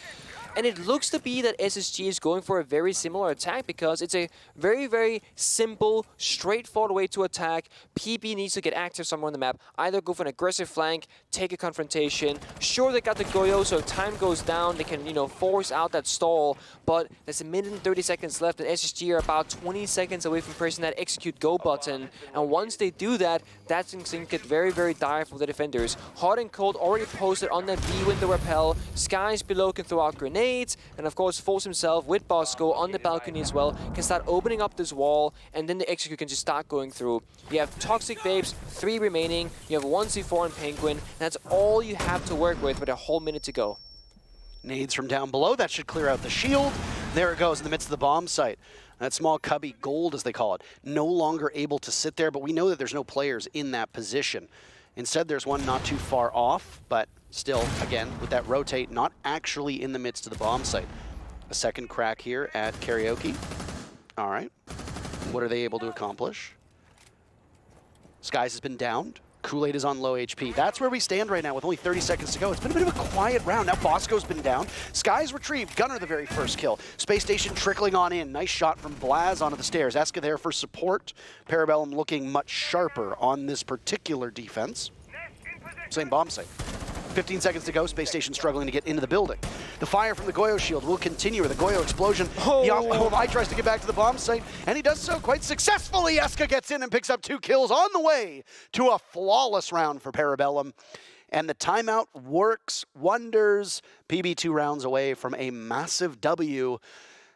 And it looks to be that SSG is going for a very similar attack because it's a very, very simple, straightforward way to attack. PB needs to get active somewhere on the map. Either go for an aggressive flank, take a confrontation. Sure, they got the Goyo, so if time goes down, they can, force out that stall. But there's a minute and 30 seconds left, and SSG are about 20 seconds away from pressing that execute go button. And once they do that, that's going to get very, very dire for the defenders. Hot and Cold already posted on that B window rappel. Skies below can throw out grenades, and of course, Force himself with Bosco on the balcony as well can start opening up this wall, and then the execute can just start going through. You have Toxic Babes, 3 remaining. You have 1 C4 and Penguin, and that's all you have to work with a whole minute to go. Nades from down below, that should clear out the shield. There it goes in the midst of the bomb site. That small cubby, gold as they call it, no longer able to sit there, but we know that there's no players in that position. Instead, there's one not too far off, but still, again, with that rotate, not actually in the midst of the bomb site. A second crack here at Karaoke. All right. What are they able to accomplish? Skies has been downed. Kool-Aid is on low HP. That's where we stand right now with only 30 seconds to go. It's been a bit of a quiet round. Now Bosco's been down. Skies retrieved. Gunner the very first kill. Space Station trickling on in. Nice shot from Blaz onto the stairs. Eska there for support. Parabellum looking much sharper on this particular defense. Same bomb site. 15 seconds to go. Space Station struggling to get into the building. The fire from the Goyo shield will continue with a Goyo explosion. Yamai tries to get back to the bomb site, and he does so quite successfully. Eska gets in and picks up 2 kills on the way to a flawless round for Parabellum. And the timeout works wonders. PB 2 rounds away from a massive W.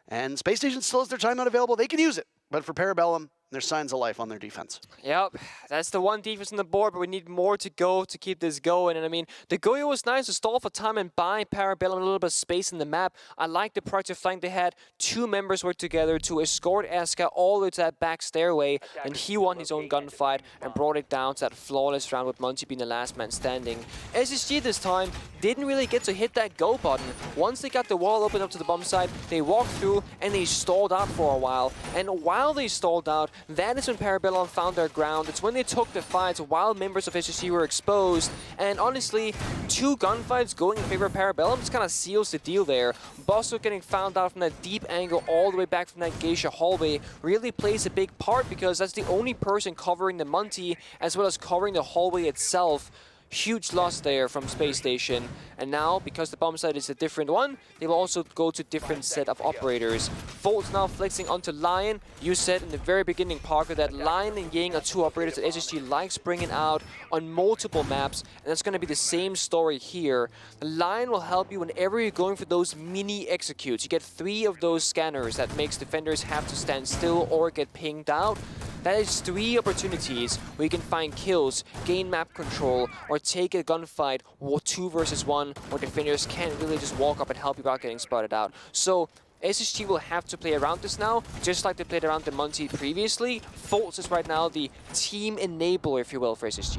And Space Station still has their timeout available. They can use it. But for Parabellum, there's signs of life on their defense. Yep, that's the one defense on the board, but we need more to go to keep this going. And I mean, the Goyo was nice to stall for time and buy Parabellum a little bit of space in the map. I like the proactive flank they had. 2 members worked together to escort Eska all the way to that back stairway, and he won his own gunfight and brought it down to that flawless round with Monty being the last man standing. SSG this time didn't really get to hit that go button. Once they got the wall open up to the bomb site, they walked through and they stalled out for a while. And while they stalled out, that is when Parabellum found their ground. It's when they took the fights while members of SSG were exposed. And honestly, 2 gunfights going in favor of Parabellum just kind of seals the deal there. Bosso getting found out from that deep angle all the way back from that geisha hallway really plays a big part because that's the only person covering the Monty as well as covering the hallway itself. Huge loss there from Space Station. And now, because the bomb site is a different one, they will also go to different set of operators. Folt's now flexing onto Lion. You said in the very beginning, Parker, that Lion and Ying are 2 operators that SSG likes bringing out on multiple maps, and that's going to be the same story here. The Lion will help you whenever you're going for those mini executes. You get 3 of those scanners that makes defenders have to stand still or get pinged out. That is 3 opportunities where you can find kills, gain map control, or take a gunfight 2 versus 1 where defenders can't really just walk up and help you without getting spotted out. So SSG will have to play around this now, just like they played around the Monty previously. Fultz is right now the team enabler, if you will, for SSG.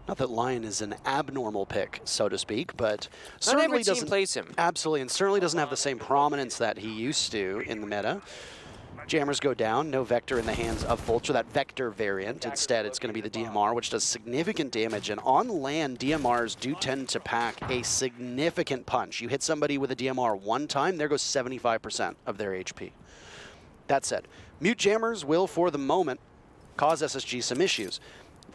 Not that Lion is an abnormal pick, so to speak, but not certainly every team doesn't plays him. Absolutely, and certainly doesn't have the same prominence that he used to in the meta. Jammers go down, no Vector in the hands of Vulture, that Vector variant. Instead, it's going to be the DMR, which does significant damage. And on land, DMRs do tend to pack a significant punch. You hit somebody with a DMR one time, there goes 75% of their HP. That said, Mute Jammers will, for the moment, cause SSG some issues.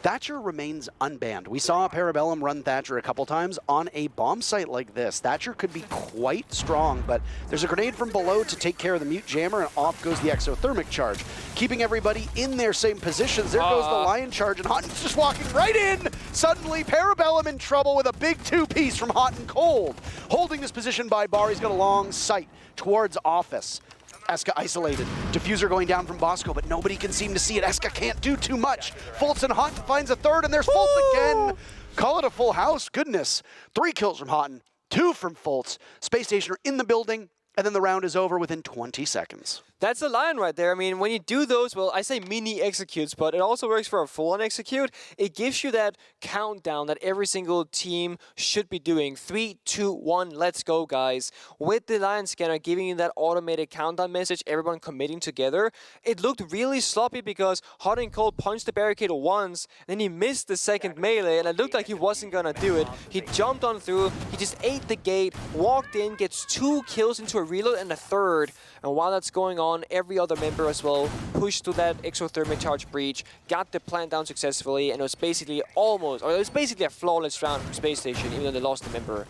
Thatcher remains unbanned. We saw Parabellum run Thatcher a couple times on a bomb site like this. Thatcher could be quite strong, but there's a grenade from below to take care of the Mute Jammer, and off goes the exothermic charge, keeping everybody in their same positions. There goes the Lion charge, and Hotten's just walking right in. Suddenly, Parabellum in trouble with a big 2-piece from Hot and Cold. Holding this position by Bar, he's got a long sight towards Office. Eska isolated. Diffuser going down from Bosco, but nobody can seem to see it. Eska can't do too much. Fultz and Houghton finds a 3rd, and there's Fultz again. Call it a full house. Goodness. 3 kills from Houghton, 2 from Fultz. Space Station are in the building, and then the round is over within 20 seconds. That's a line right there. I mean, when you do those, well, I say mini executes, but it also works for a full-on execute. It gives you that countdown that every single team should be doing. 3, 2, 1, let's go, guys. With the line scanner giving you that automated countdown message, everyone committing together, it looked really sloppy because Hot and Cold punched the barricade once, then he missed the second melee, and it looked like he wasn't gonna do it. He jumped on through, he just ate the gate, walked in, gets 2 kills into a reload and a third. And while that's going on, every other member as well pushed to that exothermic charge breach, got the plant down successfully, and it was basically a flawless round from Spacestation, even though they lost the member.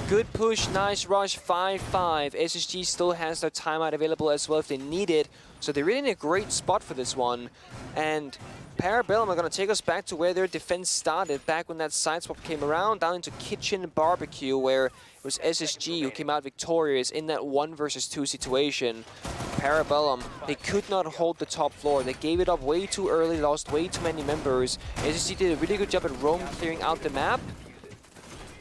Good push, nice rush, 5-5. SSG still has their timeout available as well if they need it, so they're really in a great spot for this one. And Parabellum are going to take us back to where their defense started, back when that side swap came around, down into Kitchen Barbecue, where it was SSG who came out victorious in that 1 versus 2 situation. Parabellum, they could not hold the top floor. They gave it up way too early, lost way too many members. SSG did a really good job at roam clearing out the map.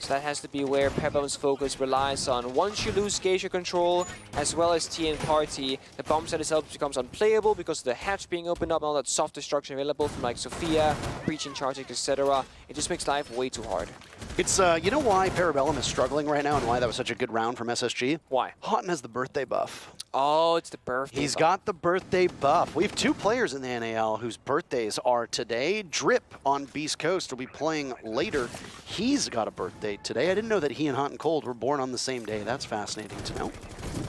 So that has to be where Parabellum's focus relies on. Once you lose Geisha control, as well as TN Party, the bomb site itself becomes unplayable because of the hatch being opened up and all that soft destruction available from like Sophia, breaching charging, etc. It just makes life way too hard. It's, you know why Parabellum is struggling right now and why that was such a good round from SSG? Why? Houghton has the birthday buff. Oh, it's the birthday He's buff. got the birthday buff. We have 2 players in the NAL whose birthdays are today. Drip on Beast Coast will be playing later. He's got a birthday today. I didn't know that he and Hot and Cold were born on the same day. That's fascinating to know.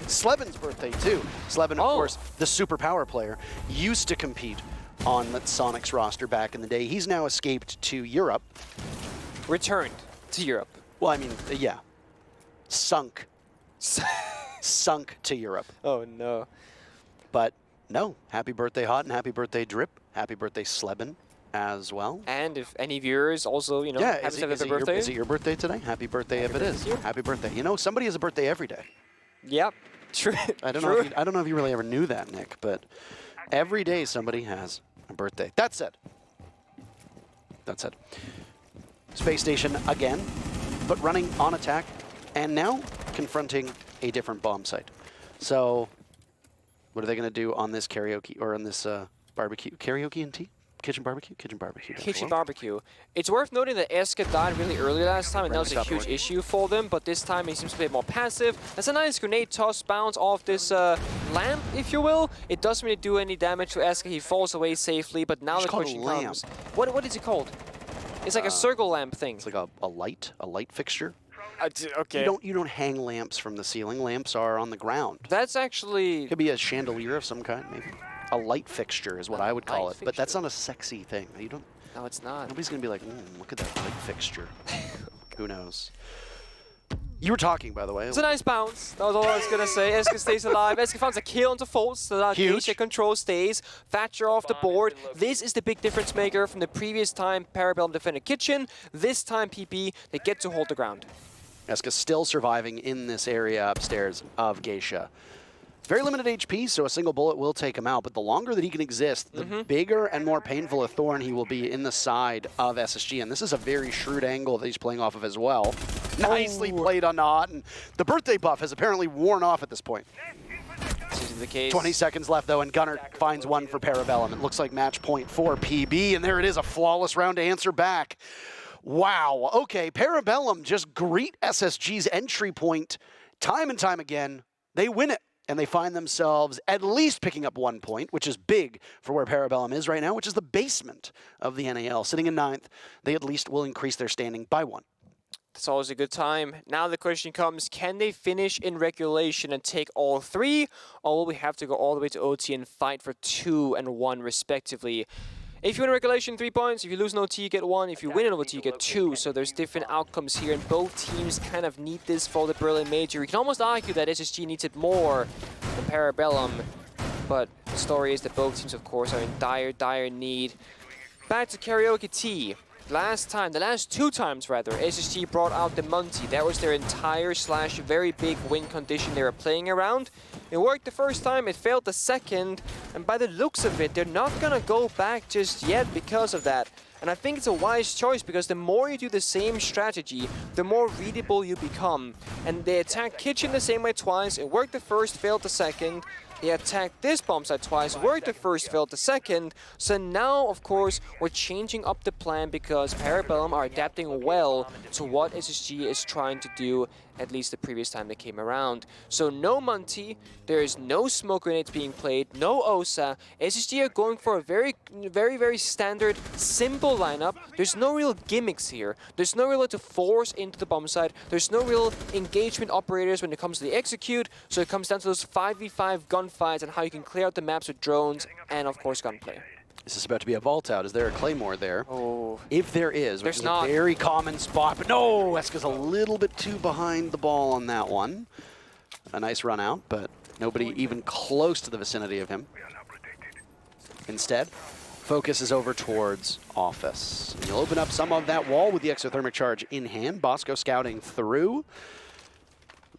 Slevin's birthday, too. Slevin, of course, the superpower player, used to compete on the Sonic's roster back in the day. He's now escaped to Europe. Returned to Europe. Well, I mean, yeah. Sunk to Europe. Oh, no. But no, happy birthday Hot and happy birthday Drip. Happy birthday Slebin as well. And if any viewers also, you know, yeah, happy to have a birthday. Is it your birthday today? Happy birthday if it is. Happy birthday. You know, somebody has a birthday every day. Yep. True. I don't know if you really ever knew that, Nick, but every day somebody has a birthday. That said. Space Station again, but running on attack and now confronting a different bomb site. So what are they going to do on this karaoke or on this barbecue? Karaoke and tea? Kitchen barbecue? Kitchen barbecue. Kitchen barbecue. It's worth noting that Eska died really early last time, and that was a huge issue for them, but this time he seems to be more passive. That's a nice grenade toss bounce off this lamp, if you will. It doesn't really do any damage to Eska. He falls away safely, but now the question comes. What is it called? It's like a circle lamp thing. It's like a light fixture. Okay. You don't hang lamps from the ceiling. Lamps are on the ground. That's actually... Could be a chandelier of some kind, maybe. A light fixture is what I would call it, but that's not a sexy thing. You don't. No, it's not. Nobody's gonna be like, look at that light fixture. Who knows? You were talking, by the way. It's a nice bounce. That was all I was gonna say. Eska stays alive. Eska finds a kill onto Fultz. So that Geisha control stays. Thatcher off the board. This is the big difference maker from the previous time Parabellum defended Kitchen. This time PP, they get to hold the ground. Eska still surviving in this area upstairs of Geisha. Very limited HP, so a single bullet will take him out, but the longer that he can exist, the bigger and more painful a thorn he will be in the side of SSG, and this is a very shrewd angle that he's playing off of as well. Nicely played on Hot, and the birthday buff has apparently worn off at this point. This is the case. 20 seconds left, though, and Gunnar finds one for Parabellum. It looks like match point for PB, and there it is, a flawless round to answer back. Wow, okay, Parabellum just greet SSG's entry point time and time again. They win it. And they find themselves at least picking up 1 point, which is big for where Parabellum is right now, which is the basement of the NAL. Sitting in 9th, they at least will increase their standing by 1. It's always a good time. Now the question comes, can they finish in regulation and take all 3? Or will we have to go all the way to OT and fight for 2 and 1 respectively? If you win regulation, 3 points. If you lose an OT, you get 1. If you win an OT, you get 2. So there's different outcomes here, and both teams kind of need this for the Berlin Major. You can almost argue that SSG needs it more than Parabellum, but the story is that both teams, of course, are in dire need. Back to Karaoke T. Last time, the last 2 times rather, SSG brought out the Monty. That was their entire / very big win condition they were playing around. It worked the first time, it failed the second, and by the looks of it, they're not gonna go back just yet because of that. And I think it's a wise choice because the more you do the same strategy, the more readable you become. And they attacked Kitchen the same way twice. It worked the first, failed the second. He attacked this bomb site twice, worked the first, failed the second. So now, of course, we're changing up the plan because Parabellum are adapting well to what SSG is trying to do, at least the previous time they came around. So no Munty, there is no smoke grenades being played, no Osa. SSG are going for a very standard, simple lineup. There's no real gimmicks here. There's no real to force into the bomb site. There's no real engagement operators when it comes to the execute. So it comes down to those 5v5 gunfights and how you can clear out the maps with drones and, of course, gunplay. Is this about to be a vault out? Is there a Claymore there? Oh. If there is, which is a very common spot, but no, Eska's a little bit too behind the ball on that one. A nice run out, but nobody even close to the vicinity of him. Instead, focus is over towards Office. And you'll open up some of that wall with the exothermic charge in hand. Bosco scouting through.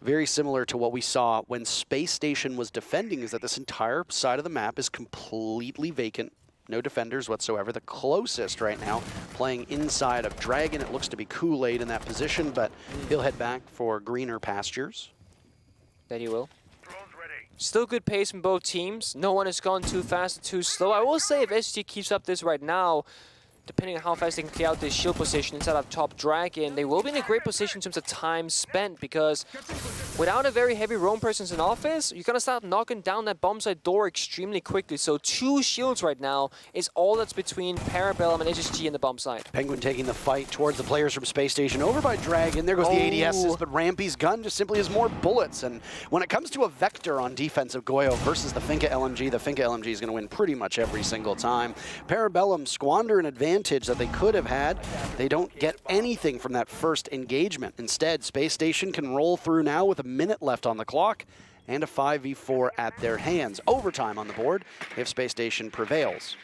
Very similar to what we saw when Space Station was defending, is that this entire side of the map is completely vacant. No defenders whatsoever. The closest right now playing inside of Dragon. It looks to be Kool-Aid in that position, but he'll head back for greener pastures. That he will. Still good pace from both teams. No one has gone too fast or too slow. I will say if SG keeps up this right now, depending on how fast they can clear out this shield position inside of top Dragon, they will be in a great position in terms of time spent, because without a very heavy roam presence in Office, you're going to start knocking down that bomb site door extremely quickly. So 2 shields right now is all that's between Parabellum and SSG in the bomb site. Penguin taking the fight towards the players from Space Station. Over by Dragon. There goes the ADSs, but Rampy's gun just simply has more bullets. And when it comes to a vector on defense of Goyo versus the Finka LMG is going to win pretty much every single time. Parabellum squander an advantage that they could have had. They don't get anything from that first engagement. Instead, Space Station can roll through now with a minute left on the clock and a 5v4 at their hands. Overtime on the board if Space Station prevails.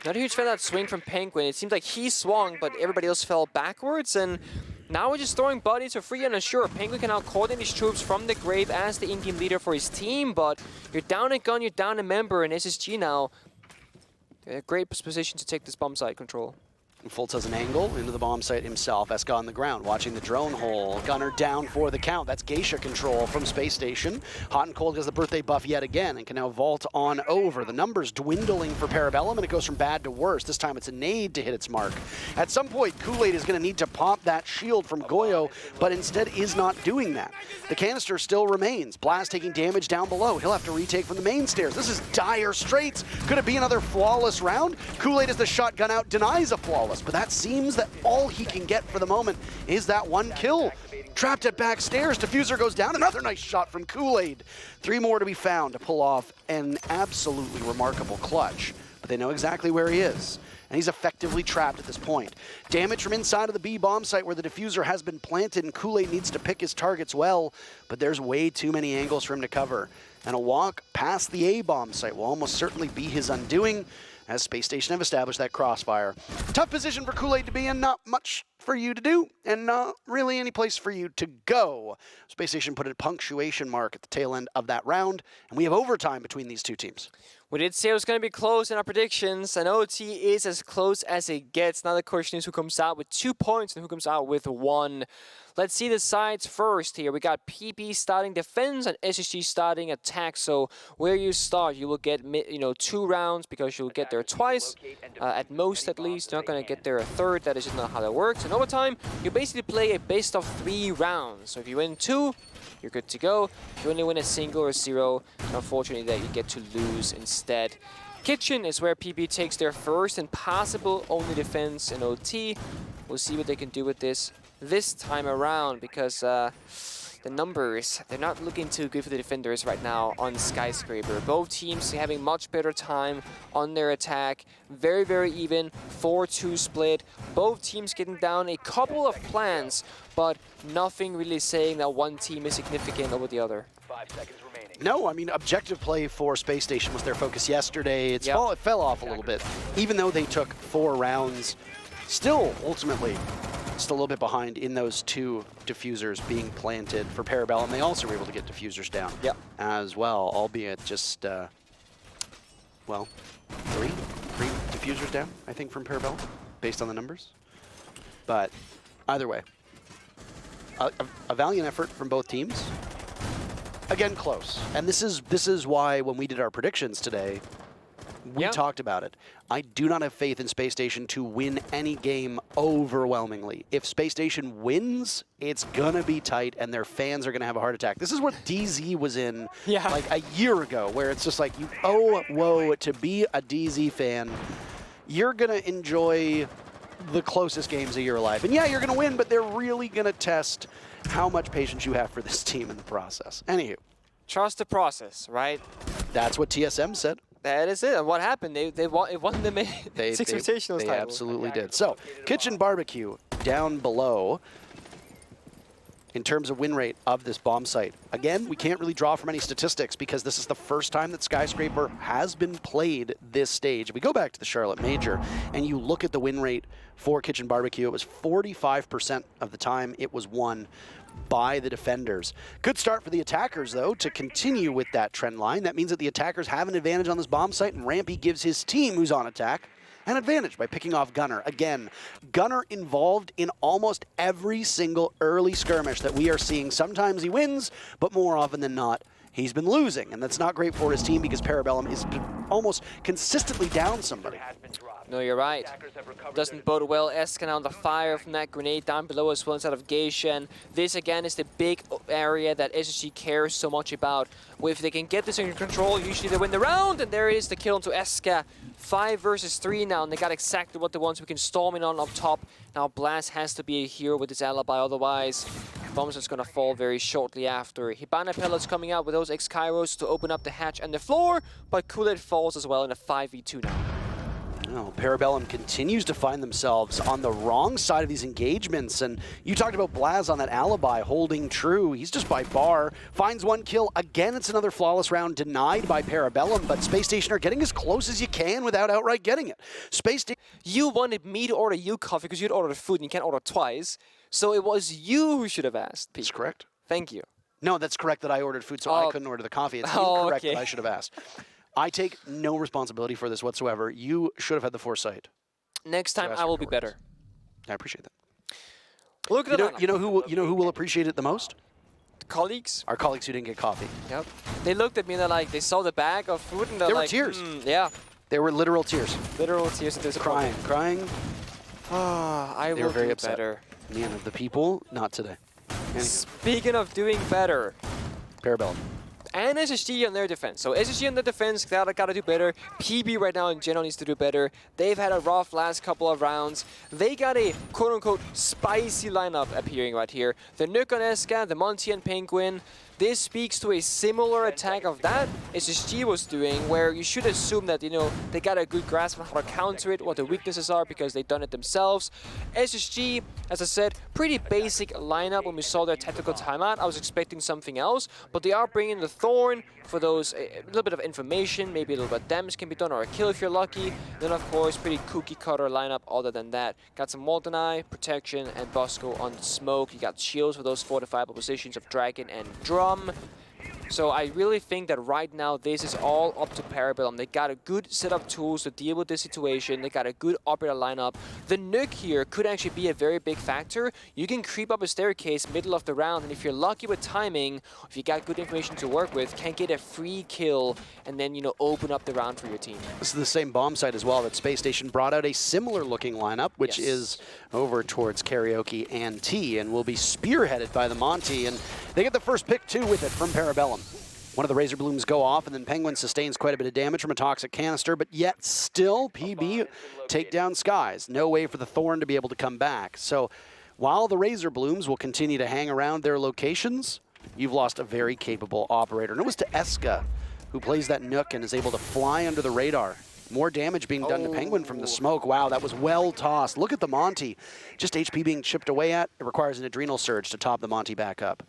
Not a huge fan of that swing from Penguin. It seems like he swung, but everybody else fell backwards, and now we're just throwing bodies for free. And sure, Penguin can now coordinate his troops from the grave as the in-game leader for his team, but you're down a gun, you're down a member, and SSG now a great position to take this bomb site control. Fultz has an angle into the bomb site himself. Eska on the ground, watching the drone hole. Gunner down for the count. That's Geisha control from Space Station. Hot and Cold gets the birthday buff yet again and can now vault on over. The numbers dwindling for Parabellum, and it goes from bad to worse. This time it's a nade to hit its mark. At some point, Kool-Aid is going to need to pop that shield from Goyo, but instead is not doing that. The canister still remains. Blast taking damage down below. He'll have to retake from the main stairs. This is dire straits. Could it be another flawless round? Kool-Aid as the shotgun out denies a flawless, but that seems that all he can get for the moment is that one kill. Trapped at backstairs, diffuser goes down. Another nice shot from Kool-Aid. 3 more to be found to pull off an absolutely remarkable clutch. But they know exactly where he is, and he's effectively trapped at this point. Damage from inside of the B bomb site where the diffuser has been planted, and Kool-Aid needs to pick his targets well, but there's way too many angles for him to cover. And a walk past the A bomb site will almost certainly be his undoing, as Space Station have established that crossfire. Tough position for Kool-Aid to be in, not much for you to do, and not really any place for you to go. Space Station put a punctuation mark at the tail end of that round, and we have overtime between these two teams. We did say it was going to be close in our predictions, and OT is as close as it gets. Now the question is who comes out with 2 points and who comes out with 1. Let's see the sides first here. We got PP starting defense and SSG starting attack. So where you start, you will get 2 rounds because you'll get there twice, at most at least. You're not going to get there a third. That is just not how that works. In overtime, you basically play a best of 3 rounds. So if you win 2, you're good to go. If you only win a single or 0, unfortunately that you get to lose instead. Kitchen is where PP takes their first and possible only defense in OT. We'll see what they can do with this time around, because the numbers, they're not looking too good for the defenders right now on Skyscraper. Both teams having much better time on their attack. Very even, 4-2 split. Both teams getting down a couple of plans, but nothing really saying that one team is significant over the other. 5 seconds remaining. No, I mean, objective play for Space Station was their focus yesterday. It fell off a little bit, even though they took 4 rounds. Still, ultimately, just a little bit behind in those 2 diffusers being planted for Parabellum. They also were able to get diffusers down as well, albeit just, well, 3 diffusers down, I think, from Parabellum, based on the numbers. But either way, a valiant effort from both teams. again, close. And this is why when we did our predictions today, we talked about it. I do not have faith in Spacestation to win any game overwhelmingly. If Spacestation wins, it's gonna be tight and their fans are gonna have a heart attack. This is what DZ was in like a year ago, where it's just like, whoa, to be a DZ fan, you're gonna enjoy the closest games of your life. And yeah, you're gonna win, but they're really gonna test how much patience you have for this team in the process. Anywho. Trust the process, right? That's what TSM said. That is it. And what happened? They won the six rotationals title. They absolutely did. So, Kitchen Barbecue down below in terms of win rate of this bomb site. Again, we can't really draw from any statistics because this is the first time that Skyscraper has been played this stage. We go back to the Charlotte Major and you look at the win rate for Kitchen Barbecue. It was 45% of the time it was won by the defenders. Good start for the attackers, though, to continue with that trend line. That means that the attackers have an advantage on this bomb site, and Rampy gives his team, who's on attack, an advantage by picking off Gunner. Again, Gunner involved in almost every single early skirmish that we are seeing. Sometimes he wins, but more often than not, he's been losing, and that's not great for his team because Parabellum is almost consistently down somebody. No, you're right. Doesn't bode well. Escan on the fire from that grenade down below as well inside of Geisha. And this, again, is the big area that SSG cares so much about. If they can get this under control, usually they win the round. And there it is, the kill into Eska. 5 versus 3 now, and they got exactly what they want. So we can storm in on up top. Now Blast has to be a hero with his alibi, otherwise Bombs is going to fall very shortly after. Hibana pellets coming out with those X-Kairos to open up the hatch and the floor, but Kool-Aid falls as well in a 5v2 now. Oh, Parabellum continues to find themselves on the wrong side of these engagements, and you talked about Blaz on that alibi holding true. He's just by bar, finds one kill. Again, it's another flawless round denied by Parabellum, but Space Station are getting as close as you can without outright getting it. Space Station... You wanted me to order you coffee because you'd ordered food and you can't order twice, so it was you who should have asked, Pete. That's correct. Thank you. No, that's correct that I ordered food, so I couldn't order the coffee. It's incorrect that I should have asked. I take no responsibility for this whatsoever. You should have had the foresight. Next time I will be better. I appreciate that. Look at that. You know who will appreciate it the most? The colleagues. Our colleagues who didn't get coffee. Yep. They looked at me and they're like, they saw the bag of food and they're like, there were tears. Yeah. There were literal tears. Literal tears of disappointment. Crying. I will do better. Man, the people, not today. Anyway. Speaking of doing better. Parabellum. And SSG on their defense. So SSG on the defense, gotta do better. PB right now in general needs to do better. They've had a rough last couple of rounds. They got a quote-unquote spicy lineup appearing right here. The Nuke on Eska, the Monty and Penguin. This speaks to a similar attack of that SSG was doing, where you should assume that, you know, they got a good grasp on how to counter it, what the weaknesses are, because they've done it themselves. SSG, as I said, pretty basic lineup when we saw their tactical timeout. I was expecting something else, but they are bringing the Thorn for those, a little bit of information, maybe a little bit of damage can be done, or a kill if you're lucky. Then, of course, pretty cookie-cutter lineup other than that. Got some Molten Eye, Protection, and Bosco on Smoke. You got shields for those fortifiable positions of Dragon and Drum. So I really think that right now this is all up to Parabellum. They got a good set of tools to deal with this situation. They got a good operator lineup. The Nuke here could actually be a very big factor. You can creep up a staircase middle of the round, and if you're lucky with timing, if you got good information to work with, can get a free kill and then, you know, open up the round for your team. This is the same bomb site as well that Space Station brought out a similar looking lineup, which is over towards Karaoke and T, and will be spearheaded by the Monty, and they get the first pick too with it from Parabellum. One of the Razor Blooms go off, and then Penguin sustains quite a bit of damage from a toxic canister, but yet still PB take down Skies. No way for the Thorn to be able to come back. So while the Razor Blooms will continue to hang around their locations, you've lost a very capable operator. And it was to Eska, who plays that Nook and is able to fly under the radar. More damage being done to Penguin from the smoke. Wow, that was well tossed. Look at the Monty. Just HP being chipped away at. It requires an adrenal surge to top the Monty back up.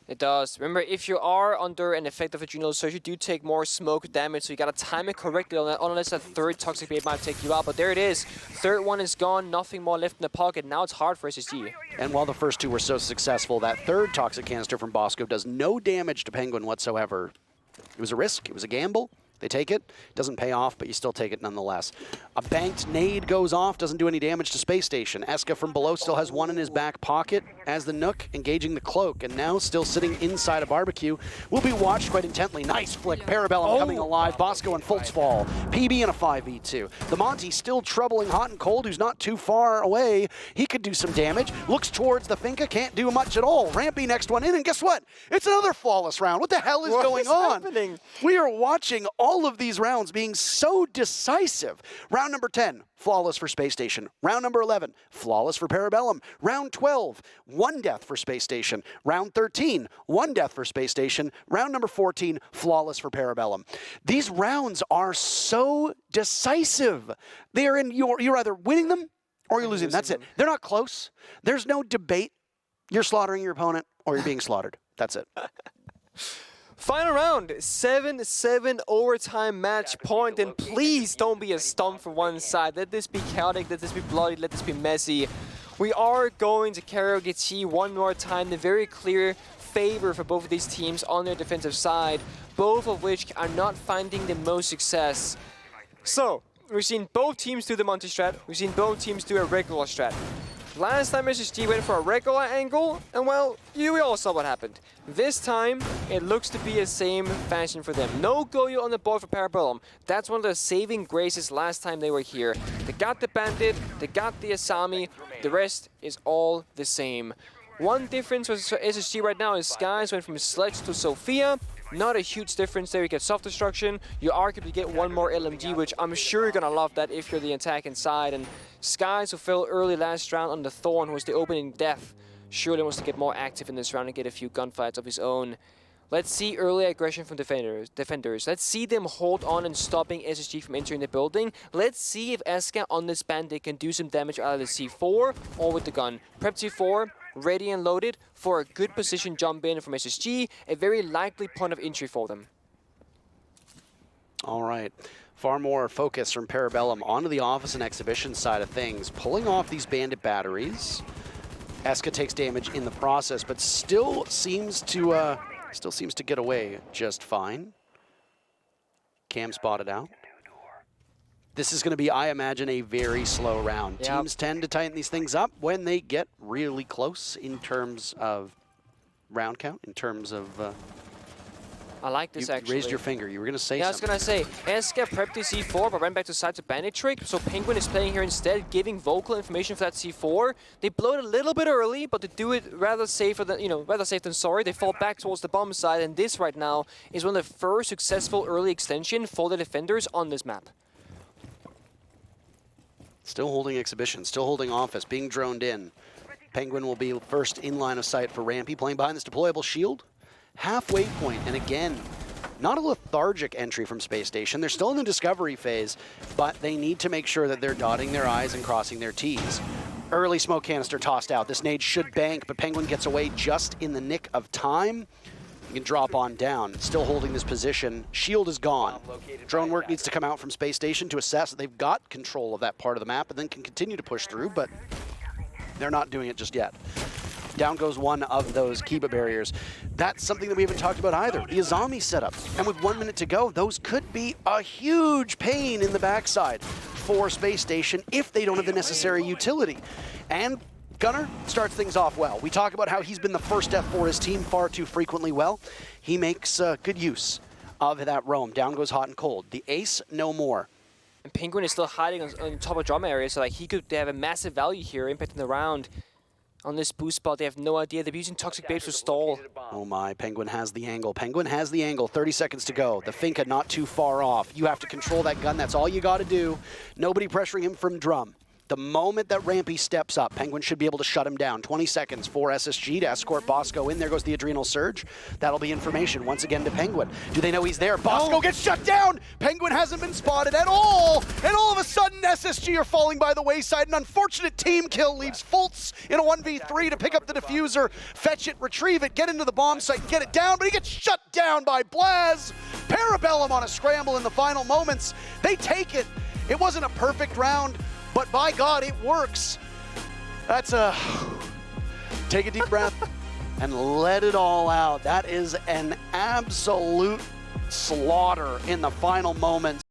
It does. Remember, if you are under an effect of adrenal surge, you do take more smoke damage, so you gotta time it correctly unless a third toxic bait might take you out. But there it is. Third one is gone, nothing more left in the pocket. Now it's hard for SSG. And while the first two were so successful, that third toxic canister from Bosco does no damage to Penguin whatsoever. It was a risk, it was a gamble. They take it, doesn't pay off, but you still take it nonetheless. A banked nade goes off, doesn't do any damage to Space Station. Eska from below still has one in his back pocket as the Nook engaging the cloak, and now still sitting inside a barbecue. Will be watched quite intently. Nice flick, Parabellum coming alive, Bosco and Fultzfall, PB in a 5v2. The Monty still troubling Hot and Cold, who's not too far away. He could do some damage. Looks towards the Finka, can't do much at all. Rampy next one in, and guess what? It's another flawless round. What the hell is going on? Happening? We are watching all of these rounds being so decisive. Round number 10, flawless for Space Station. Round number 11, flawless for Parabellum. Round 12, 1 death for Space Station. Round 13, 1 death for Space Station. Round number 14, flawless for Parabellum. These rounds are so decisive. They're in you're either winning them or you're losing them. That's it. They're not close. There's no debate. You're slaughtering your opponent or you're being slaughtered. That's it. Final round, 7-7 overtime match point, and please don't be a stomp for one side. Let this be chaotic, let this be bloody, let this be messy. We are going to karaoke tea one more time. The very clear favor for both of these teams on their defensive side, both of which are not finding the most success. So, we've seen both teams do the Monty strat, we've seen both teams do a regular strat. Last time SSG went for a regular angle, and well, we all saw what happened. This time, it looks to be the same fashion for them. No Goyo on the board for Parabellum. That's one of the saving graces last time they were here. They got the Bandit, they got the Asami, the rest is all the same. One difference with SSG right now is Skies went from Sledge to Sophia. Not a huge difference there. You get soft destruction. You arguably get one more LMG, which I'm sure you're going to love that if you're the attack inside. And Skies, who fell early last round on the Thorn, who was the opening death, surely wants to get more active in this round and get a few gunfights of his own. Let's see early aggression from defenders. Let's see them hold on and stopping SSG from entering the building. Let's see if Eska on this Bandit can do some damage out of the C4 or with the gun. Prep C4. Ready and loaded for a good position jump in from SSG, a very likely point of entry for them. All right. Far more focus from Parabellum onto the office and exhibition side of things, pulling off these bandit batteries. Eska takes damage in the process, but still seems to get away just fine. Cam spotted out. This is going to be, I imagine, a very slow round. Yep. Teams tend to tighten these things up when they get really close in terms of round count, in terms of... I like this, actually. You raised your finger. You were going to say something. I was going to say, Eska prepped the C4, but ran back to side to Bandit trick, so Penguin is playing here instead, giving vocal information for that C4. They blow it a little bit early, but they do it rather safe than sorry. They fall back towards the bomb side, and this right now is one of the first successful early extension for the defenders on this map. Still holding exhibition, still holding office, being droned in. Penguin will be first in line of sight for Rampy, playing behind this deployable shield. Halfway point, and again, not a lethargic entry from Space Station. They're still in the discovery phase, but they need to make sure that they're dotting their I's and crossing their T's. Early smoke canister tossed out. This nade should bank, but Penguin gets away just in the nick of time. You can drop on down, still holding this position. Shield is gone. Drone work needs to come out from Space Station to assess that they've got control of that part of the map and then can continue to push through, but they're not doing it just yet. Down goes one of those Kiba barriers. That's something that we haven't talked about either, the Azami setup. And with 1 minute to go, those could be a huge pain in the backside for Space Station if they don't have the necessary utility. And Gunnar starts things off well. We talk about how he's been the first step for his team far too frequently. Well, he makes good use of that roam. Down goes Hot and Cold. The ace, no more. And Penguin is still hiding on top of drum area, so like they have a massive value here, impacting the round. On this boost spot, they have no idea. They're using Toxic Babes to stall. Oh my, Penguin has the angle. Penguin has the angle. 30 seconds to go. The Finka not too far off. You have to control that gun. That's all you got to do. Nobody pressuring him from drum. The moment that Rampy steps up, Penguin should be able to shut him down. 20 seconds for SSG to escort Bosco in. There goes the Adrenal Surge. That'll be information once again to Penguin. Do they know he's there? Bosco gets shut down! Penguin hasn't been spotted at all! And all of a sudden, SSG are falling by the wayside. An unfortunate team kill leaves Fultz in a 1v3 to pick up the diffuser, fetch it, retrieve it, get into the bomb site, get it down, but he gets shut down by Blaz. Parabellum on a scramble in the final moments. They take it. It wasn't a perfect round, but by God, it works. Take a deep breath and let it all out. That is an absolute slaughter in the final moments.